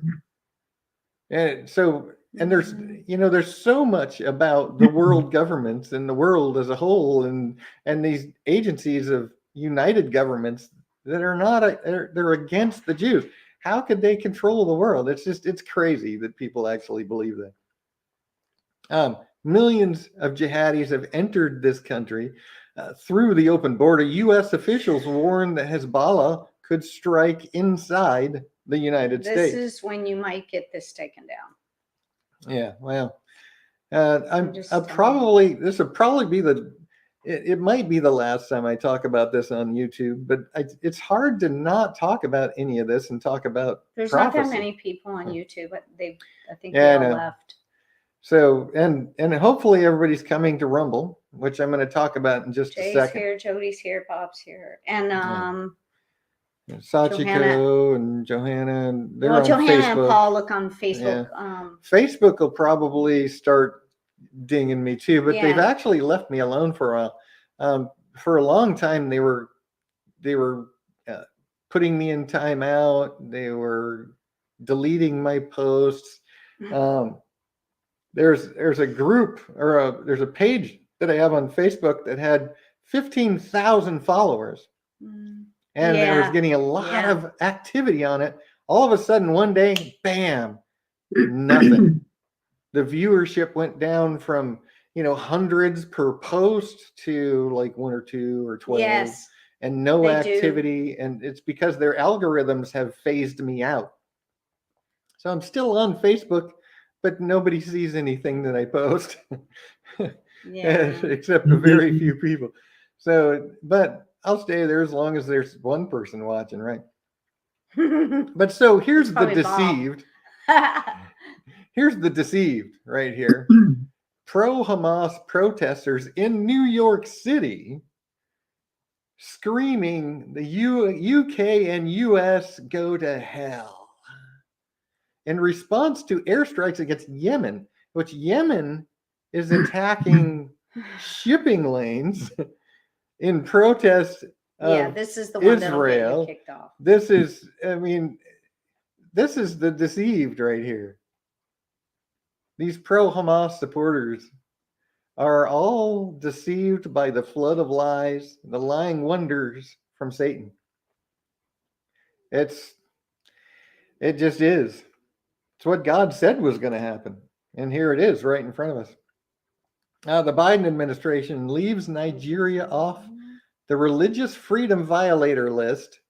And so, and there's so much about the world governments and the world as a whole, and these agencies of united governments that are not they're against the Jews. How could they control the world? It's crazy that people actually believe that. Millions of jihadis have entered this country through the open border. U.S. officials warned that Hezbollah could strike inside the United States. This is when you might get this taken down. Yeah, well, this will probably be it might be the last time I talk about this on YouTube, but it's hard to not talk about any of this and talk about There's prophecy. not that many people on YouTube, but I think they all left. So, and hopefully everybody's coming to Rumble, which I'm going to talk about in just a second. Jay's here, Jody's here, Bob's here, and Sachiko and Johanna, and they're on Johanna Facebook. and Paul look on Facebook. Yeah. Facebook will probably start dinging me too, but they've actually left me alone for a long time. They were putting me in timeout. They were deleting my posts. There's a group there's a page that I have on Facebook that had 15,000 followers. And I was getting a lot of activity on it. All of a sudden, one day, bam, nothing. The viewership went down from, hundreds per post to like 1 or 2 or 12. Yes. And no activity. And it's because their algorithms have phased me out. So I'm still on Facebook, but nobody sees anything that I post. Except a very few people. So, but I'll stay there as long as there's one person watching, right? But so here's the deceived. Here's the deceived right here. Pro-Hamas protesters in New York City screaming the UK and US go to hell in response to airstrikes against Yemen, which Yemen is attacking shipping lanes in protest of this is the one Israel. That kicked off. This is the deceived right here. These pro-Hamas supporters are all deceived by the flood of lies, the lying wonders from Satan. It just is. It's what God said was going to happen. And here it is right in front of us. The Biden administration leaves Nigeria off the religious freedom violator list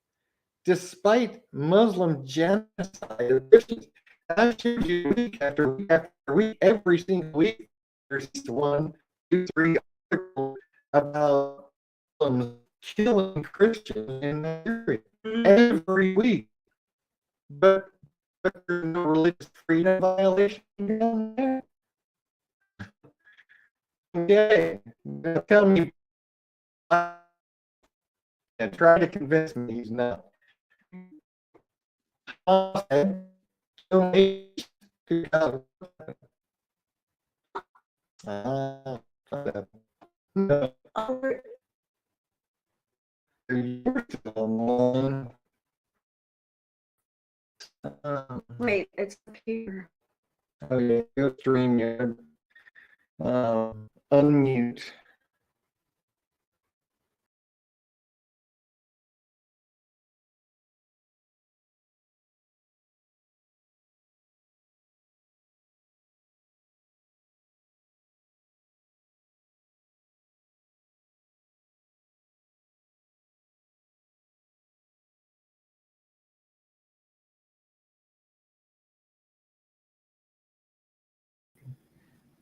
despite Muslim genocide of Christians. I showed you week after week after week, every single week, there's 1, 2, 3 articles about Muslims killing Christians in Nigeria every week. But there's no religious freedom violation down there. Okay, tell me and try to convince me he's not. Wait, it's up here. Okay, go stream your unmute.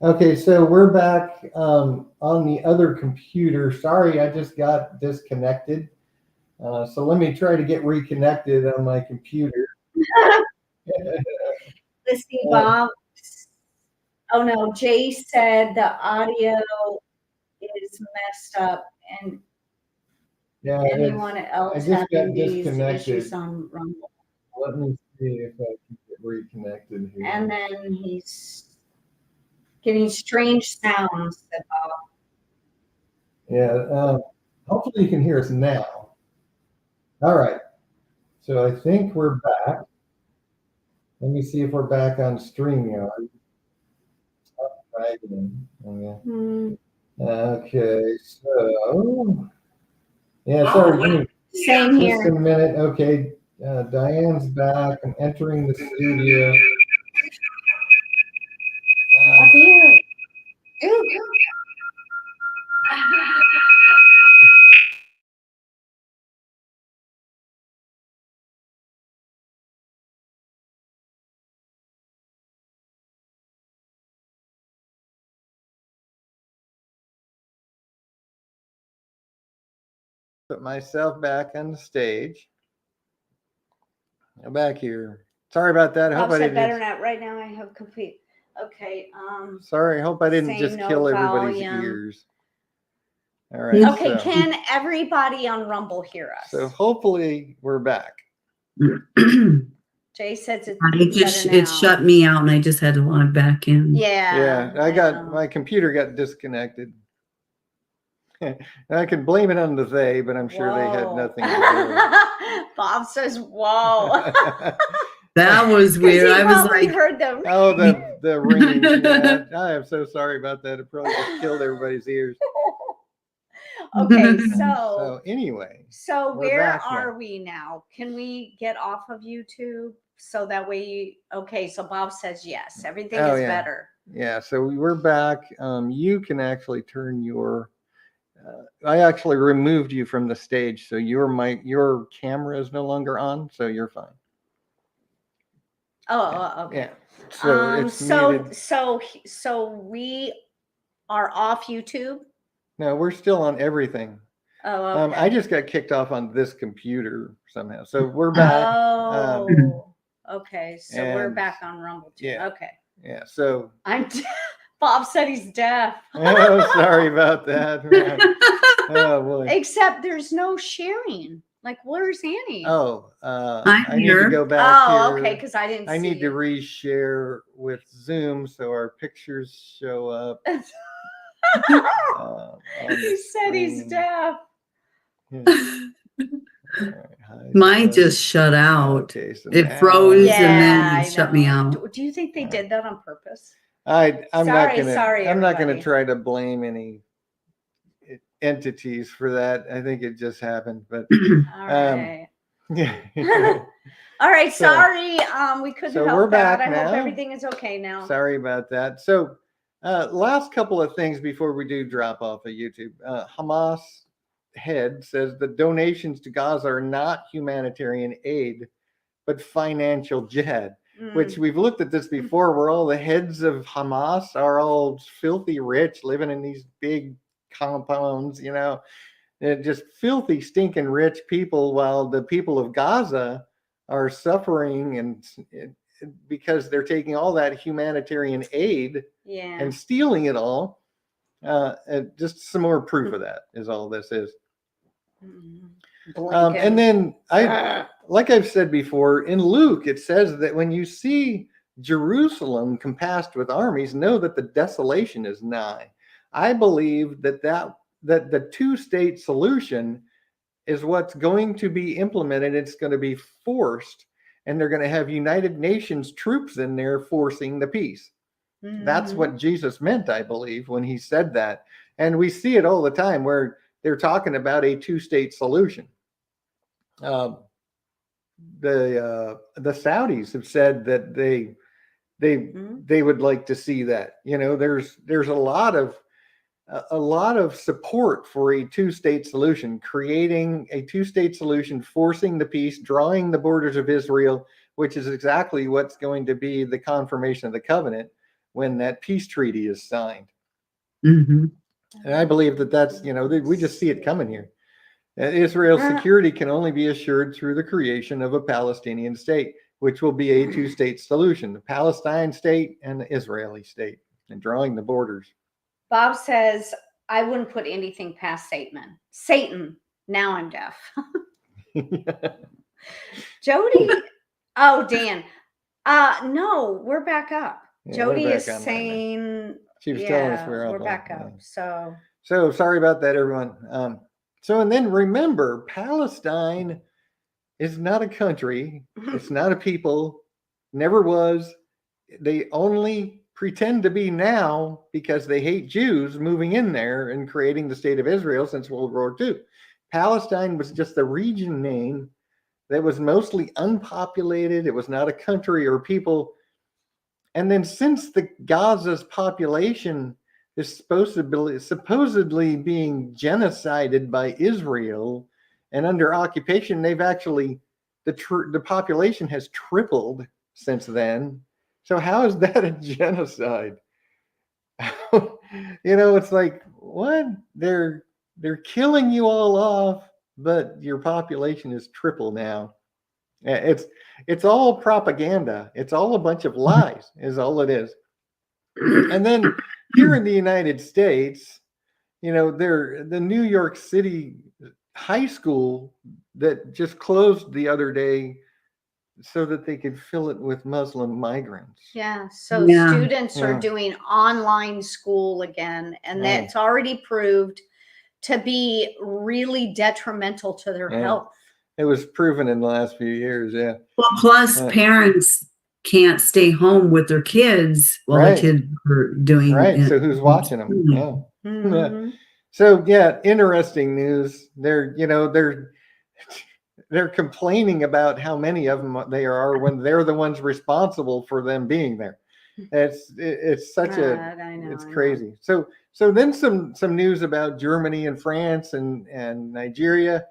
Okay, so we're back on the other computer. Sorry, I just got disconnected. So let me try to get reconnected on my computer. Let's see, Bob. Oh no, Jay said the audio is messed up, and Yeah, anyone else I just having got these disconnected. issues on Rumble. Let me see if I can get reconnected here. And then he's getting strange sounds. Said Bob. Yeah, hopefully you can hear us now. All right, so I think we're back. Let me see if we're back on StreamYard. Right. Hmm. Okay, so yeah, sorry, give me Same just a here. minute. Okay, Diane's back. I'm entering the studio. Up here. Ooh. Put myself back on the stage. I'm back here. Sorry about that. I Bob hope I said didn't. better not. Right now I have complete. Okay. Sorry, I hope I didn't Say just no kill everybody's volume. ears. All right. Okay, can everybody on Rumble hear us? So hopefully we're back. Jay says it's It shut me out, and I just had to log back in. Yeah. Yeah, my computer got disconnected. And I can blame it on the they, but I'm sure they had nothing to do. Bob says, "Whoa." That was weird. I was like, heard them. Oh, the ringing. Yeah, I am so sorry about that. It probably just killed everybody's ears. Okay, So anyway, so we're where back are now. we now? Can we get off of YouTube so that way? Okay, so Bob says yes. Everything is better. Yeah, so we're back. You can actually turn your. I actually removed you from the stage, so your camera is no longer on, so you're fine. Oh, okay. Yeah. So it's muted. So we are off YouTube. No, we're still on everything. Oh, okay. I just got kicked off on this computer somehow, so we're back. Oh, okay. So we're back on Rumble too. Yeah. Okay. Yeah. So Bob said he's deaf. Oh, sorry about that. Oh boy. Except there's no sharing. Like, where's Annie? Oh, I need to go back Oh, here. okay, because I didn't see. I need to reshare with Zoom so our pictures show up. He said he's deaf. Yeah. Mine just shut out. Okay, so it froze and then it shut me out. Do you think they did that on purpose? I'm not gonna everybody. try to blame any entities for that. I think it just happened, but All right. yeah. All right, sorry. We couldn't So help we're that. back I now. hope everything is okay now. Sorry about that. So last couple of things before we do drop off of YouTube. Hamas head says the donations to Gaza are not humanitarian aid, but financial jihad, which we've looked at this before, where all the heads of Hamas are all filthy rich, living in these big compounds, just filthy, stinking rich people, while the people of Gaza are suffering and because they're taking all that humanitarian aid and stealing it all. Just some more proof of that is all this is. And then like I've said before, in Luke, it says that when you see Jerusalem compassed with armies, know that the desolation is nigh. I believe that the two-state solution is what's going to be implemented. It's going to be forced, and they're going to have United Nations troops in there forcing the peace. That's what Jesus meant, I believe, when he said that. And we see it all the time where they're talking about a two-state solution. The Saudis have said that they would like to see that. There's a lot of support for a two-state solution, creating a two-state solution, forcing the peace, drawing the borders of Israel, which is exactly what's going to be the confirmation of the covenant, when that peace treaty is signed. Mm-hmm. And I believe that that's, we just see it coming here. Israel's security can only be assured through the creation of a Palestinian state, which will be a two-state solution, the Palestine state and the Israeli state, and drawing the borders. Bob says, I wouldn't put anything past Satan. Now I'm deaf. Jody. Oh, Dan. No, we're back up. Yeah, Jody back is saying, she was telling us we're back up. So sorry about that, everyone. And then remember, Palestine is not a country. It's not a people. Never was. They only pretend to be now because they hate Jews moving in there and creating the state of Israel since World War II. Palestine was just a region name that was mostly unpopulated. It was not a country or people. And then since the Gaza's population is supposedly being genocided by Israel and under occupation, they've actually, the population has tripled since then. So how is that a genocide? It's like, what? They're killing you all off, but your population is triple now. It's all propaganda. It's all a bunch of lies, is all it is. And then here in the United States, the New York City high school that just closed the other day so that they could fill it with Muslim migrants. Yeah. So students are doing online school again, and that's already proved to be really detrimental to their health. It was proven in the last few years. Yeah. Well, plus parents can't stay home with their kids while the kids are doing it. So who's watching them? Yeah. Mm-hmm. So interesting news. They're complaining about how many of them there are when they're the ones responsible for them being there. It's such it's crazy. So then some news about Germany and France and Nigeria.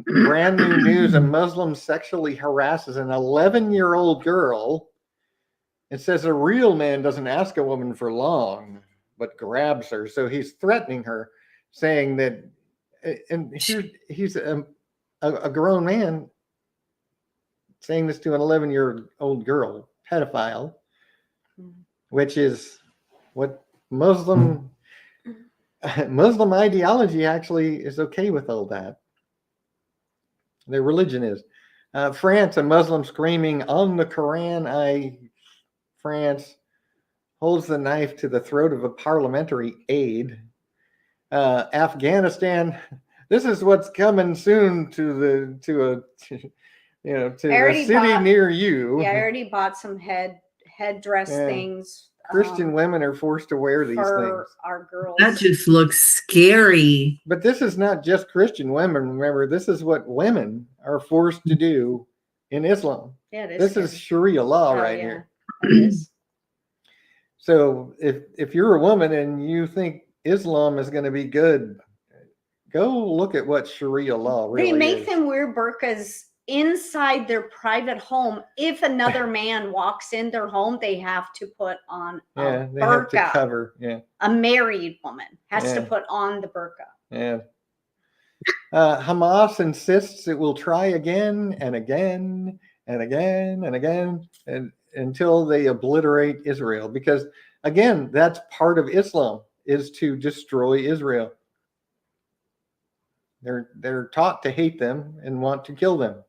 Brand new news: a Muslim sexually harasses an 11-year-old girl. It says a real man doesn't ask a woman for long, but grabs her. So he's threatening her, saying that, and he's a grown man saying this to an 11-year-old girl, pedophile, which is what Muslim ideology actually is okay with all that. Their religion is. France, a Muslim screaming on the Quran. France holds the knife to the throat of a parliamentary aide. Afghanistan. This is what's coming soon to the city near you. Yeah, I already bought some headdress things. Christian women are forced to wear these things. Our girls. That just looks scary. But this is not just Christian women. Remember, this is what women are forced to do in Islam. Yeah, it is. This is Sharia law here. It is. So if you're a woman and you think Islam is going to be good, go look at what Sharia law really is. They make them wear burqas inside their private home. If another man walks in their home, they have to put on a burqa. They have to cover. Yeah. A married woman has to put on the burqa. Yeah. Hamas insists it will try again and again and again and again until they obliterate Israel. Because again, that's part of Islam, is to destroy Israel. They're taught to hate them and want to kill them.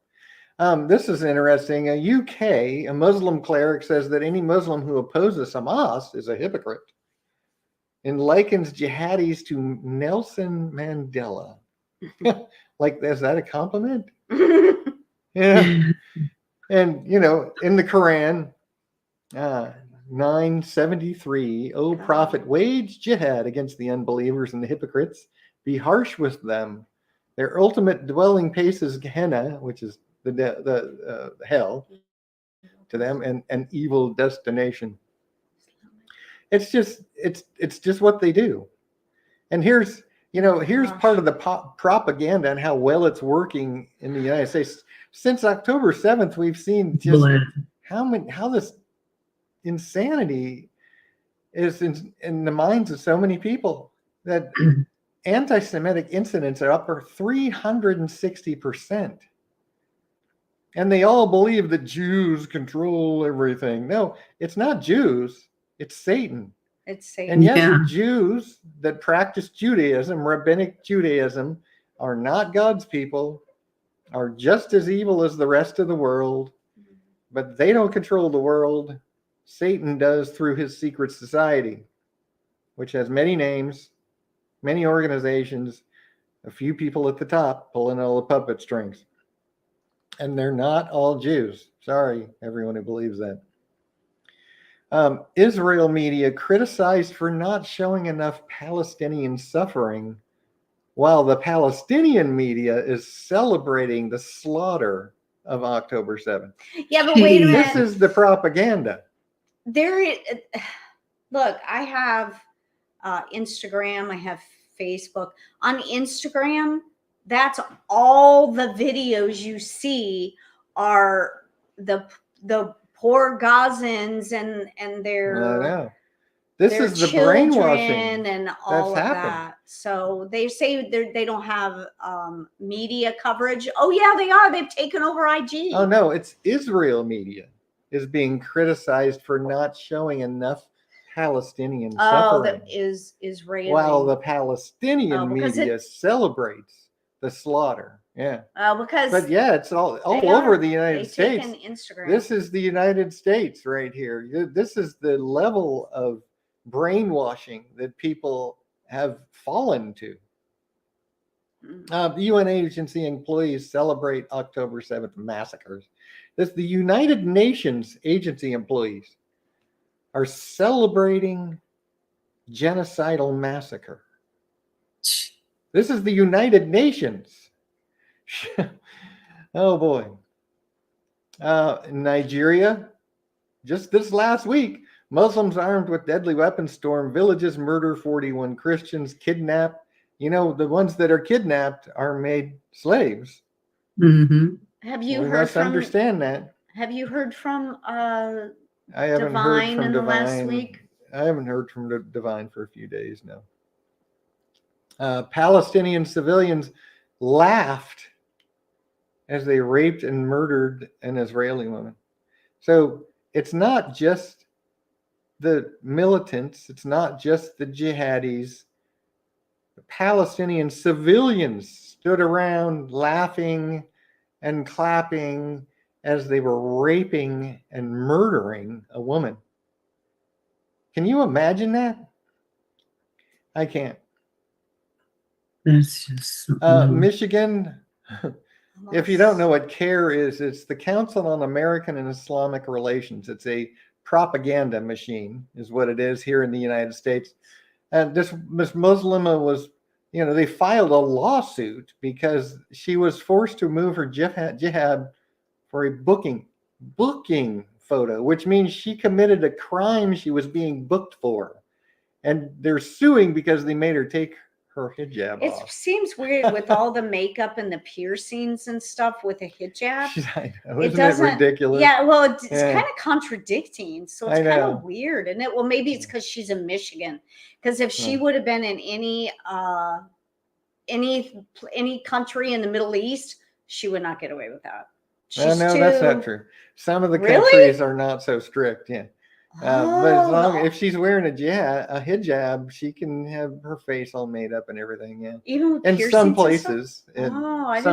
This is interesting. A Muslim cleric says that any Muslim who opposes Hamas is a hypocrite and likens jihadis to Nelson Mandela. Like, is that a compliment? Yeah. And, in the Quran, 973, O Prophet, wage jihad against the unbelievers and the hypocrites. Be harsh with them. Their ultimate dwelling place is Gehenna, which is the hell to them, and an evil destination. It's just what they do. And here's part of the propaganda and how well it's working in the United States. Since October 7th, we've seen just how this insanity is in the minds of so many people that anti-Semitic incidents are up 360%. And they all believe that Jews control everything. No, it's not Jews, it's Satan. It's Satan. And yes, Yeah. Jews that practice Judaism, rabbinic Judaism, are not God's people, are just as evil as the rest of the world, but they don't control the world. Satan does through his secret society, which has many names, many organizations, a few people at the top pulling all the puppet strings. And they're not all Jews. Sorry, everyone who believes that. Israel media criticized for not showing enough Palestinian suffering, while the Palestinian media is celebrating the slaughter of October 7th. Yeah, but wait a minute. This is the propaganda. Look, I have Instagram, I have Facebook. On Instagram, that's all the videos you see are the poor Gazans and their I know. This their is the children brainwashing and all that's of happened. that. So they say they don't have media coverage. Oh yeah, they are. They've taken over IG. Oh no, it's Israel media is being criticized for not showing enough Palestinian suffering. That is Israeli. While the Palestinian because media celebrates the slaughter. Yeah. Because But yeah, it's all over the United States. Instagram. This is the United States right here. This is the level of brainwashing that people have fallen to. The UN agency employees celebrate October 7th massacres. The United Nations agency employees are celebrating genocidal massacre. This is the United Nations. Oh boy. In Nigeria, just this last week, Muslims armed with deadly weapons storm villages, murder 41 Christians, kidnap. You know, the ones that are kidnapped are made slaves. Mm-hmm. Have you We heard must from? understand that. Have you heard from I haven't Divine heard from in the Divine. last week? I haven't heard from Divine for a few days now. Palestinian civilians laughed as they raped and murdered an Israeli woman. So it's not just the militants, it's not just the jihadis. The Palestinian civilians stood around laughing and clapping as they were raping and murdering a woman. Can you imagine that? I can't. That's just Michigan, if you don't know what CARE is, it's the Council on American and Islamic Relations. It's a propaganda machine, is what it is here in the United States. And this Muslima was, they filed a lawsuit because she was forced to move her jihad for a booking photo, which means she committed a crime she was being booked for. And they're suing because they made her take her hijab off. It seems weird with all the makeup and the piercings and stuff with a hijab. I know, isn't it ridiculous? Yeah, well, it's kind of contradicting. So it's kind of weird. And maybe it's because she's in Michigan. Because if she would have been in any country in the Middle East, she would not get away with that. No, that's not true. Some of the countries are not so strict. Yeah. But if she's wearing a hijab, she can have her face all made up and everything. Yeah. Even with in some places. I didn't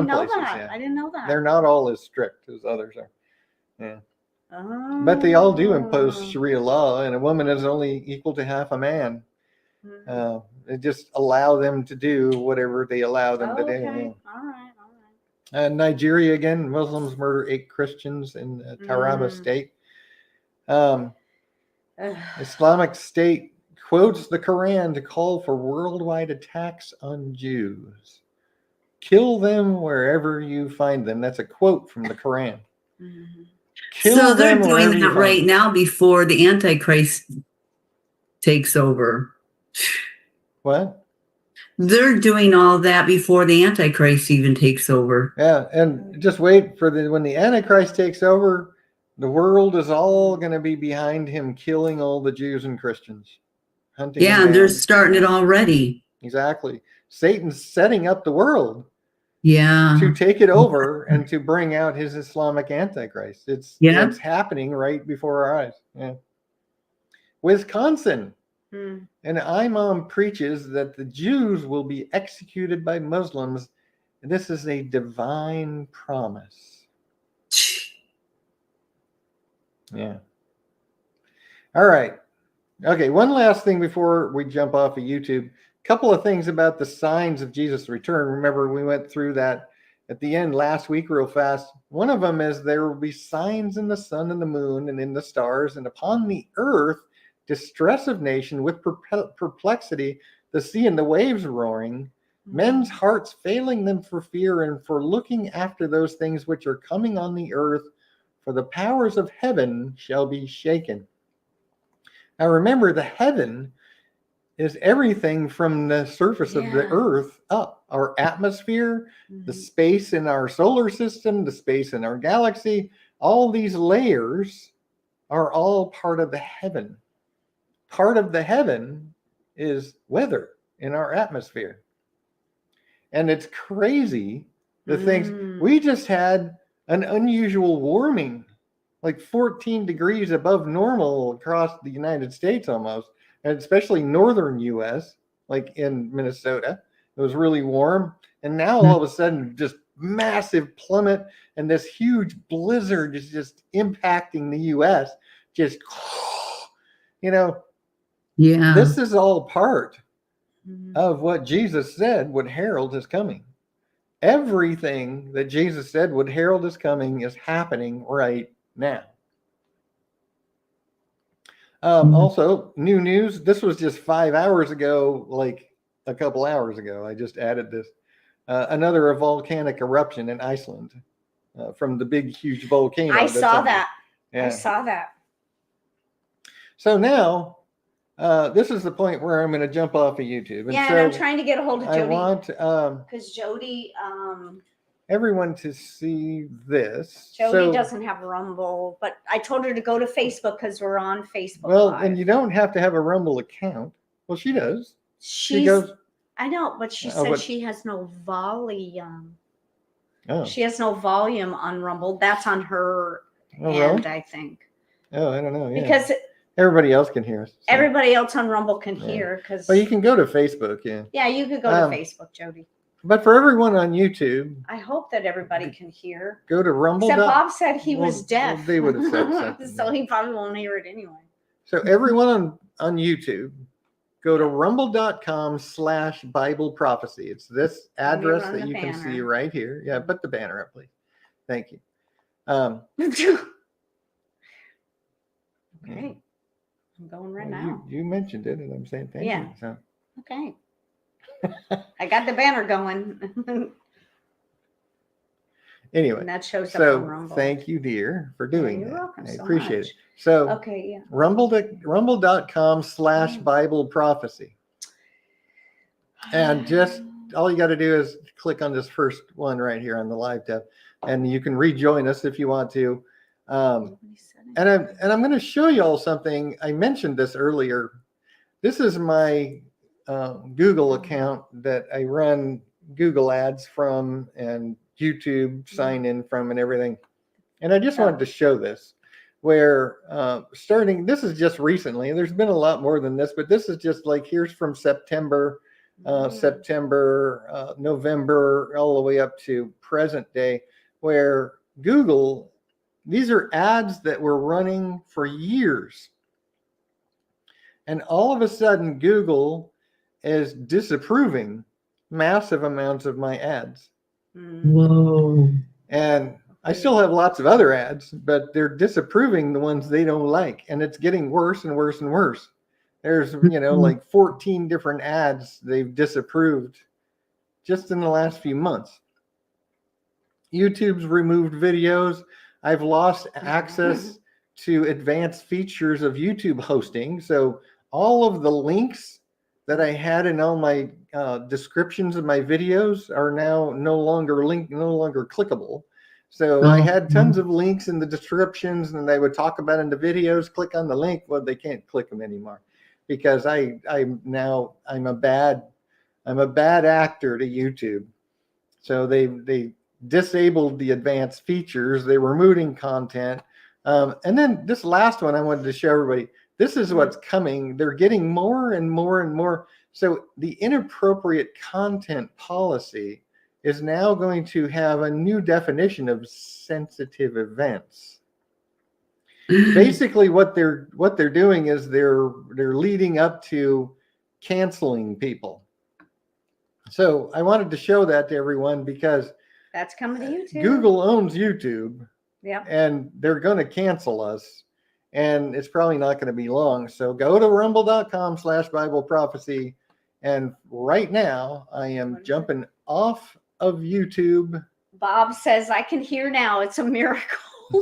know that. Yeah. I didn't know that. They're not all as strict as others are. Yeah. But they all do impose Sharia law, and a woman is only equal to half a man. They just allow them to do whatever they allow them to do. Yeah. All right. Nigeria again, Muslims murder 8 Christians in Taraba state. Islamic State quotes the Quran to call for worldwide attacks on Jews. Kill them wherever you find them. That's a quote from the Quran. So they're doing that right now before the Antichrist takes over. What? They're doing all that before the Antichrist even takes over. Yeah, and just wait for when the Antichrist takes over, The world is all going to be behind him, killing all the Jews and Christians, hunting them Yeah, they're down. starting it already. Exactly. Satan's setting up the world Yeah. to take it over and to bring out his Islamic Antichrist. Yeah. It's happening right before our eyes. Yeah. Wisconsin. An imam preaches that the Jews will be executed by Muslims. This is a divine promise. Yeah. All right. Okay, one last thing before we jump off of YouTube. A couple of things about the signs of Jesus' return. Remember, we went through that at the end last week real fast. One of them is there will be signs in the sun and the moon and in the stars, and upon the earth, distress of nation with perplexity, the sea and the waves roaring, men's hearts failing them for fear and for looking after those things which are coming on the earth, for the powers of heaven shall be shaken. Now remember, the heaven is everything from the surface of the earth up. Our atmosphere, the space in our solar system, the space in our galaxy, all these layers are all part of the heaven. Part of the heaven is weather in our atmosphere. And it's crazy, the things. We just had an unusual warming, like 14 degrees above normal across the United States almost, and especially northern US, like in Minnesota. It was really warm. And now all of a sudden, just massive plummet, and this huge blizzard is just impacting the US. Just, this is all part of what Jesus said would herald his coming. Everything that Jesus said would herald his coming is happening right now. Also, new news. This was just 5 hours ago, like a couple hours ago. I just added this. Another volcanic eruption in Iceland from the big, huge volcano. I saw that. Yeah. I saw that. So now, this is the point where I'm going to jump off of YouTube. And I'm trying to get a hold of Jody. I want because Jody, everyone to see this. Jody doesn't have Rumble, but I told her to go to Facebook because we're on Facebook. Well, Live. and you don't have to have a Rumble account. Well, she does. She goes. I know, but she said she has no volume. Oh. She has no volume on Rumble. That's on her end, I think. Oh, I don't know. Yeah. Because everybody else can hear us. So. Everybody else on Rumble can hear. Because. Well, you can go to Facebook. Yeah. Yeah, you could go to Facebook, Jody. But for everyone on YouTube, I hope that everybody can hear. Go to Rumble. Except Bob said he was deaf. Well, they would have said something. So he probably won't hear it anyway. So everyone on YouTube, go to rumble.com/Bible prophecy. It's this address that you can see right here. Yeah, put the banner up, please. Thank you. Okay. I'm going right now. You mentioned it, and I'm saying thank you. So. Okay. I got the banner going. Anyway, and that shows up on Rumble. Thank you, dear, for doing that. You're welcome. I so appreciate much. it. So, okay, yeah. rumble.com/Bible prophecy. And just all you got to do is click on this first one right here on the live tab, and you can rejoin us if you want to. And I'm going to show you all something. I mentioned this earlier. This is my Google account that I run Google ads from and YouTube sign in from and everything. And I just wanted to show this where starting, this is just recently, there's been a lot more than this, but this is just like, here's from September, November, all the way up to present day, where Google, these are ads that were running for years. And all of a sudden, Google is disapproving massive amounts of my ads. Whoa. And I still have lots of other ads, but they're disapproving the ones they don't like. And it's getting worse and worse and worse. There's, like 14 different ads they've disapproved just in the last few months. YouTube's removed videos. I've lost access to advanced features of YouTube hosting. So all of the links that I had in all my descriptions of my videos are now no longer clickable. So I had tons of links in the descriptions, and they would talk about in the videos. Click on the link. Well, they can't click them anymore because I'm a bad actor to YouTube. So they disabled the advanced features. They were removing content. And then this last one I wanted to show everybody. This is what's coming. They're getting more and more and more. So the inappropriate content policy is now going to have a new definition of sensitive events. Basically, what they're doing is they're leading up to canceling people. So I wanted to show that to everyone because that's coming to YouTube. Google owns YouTube. Yeah. And they're going to cancel us. And it's probably not going to be long. So go to rumble.com/Bible prophecy. And right now I am jumping off of YouTube. Bob says, I can hear now. It's a miracle.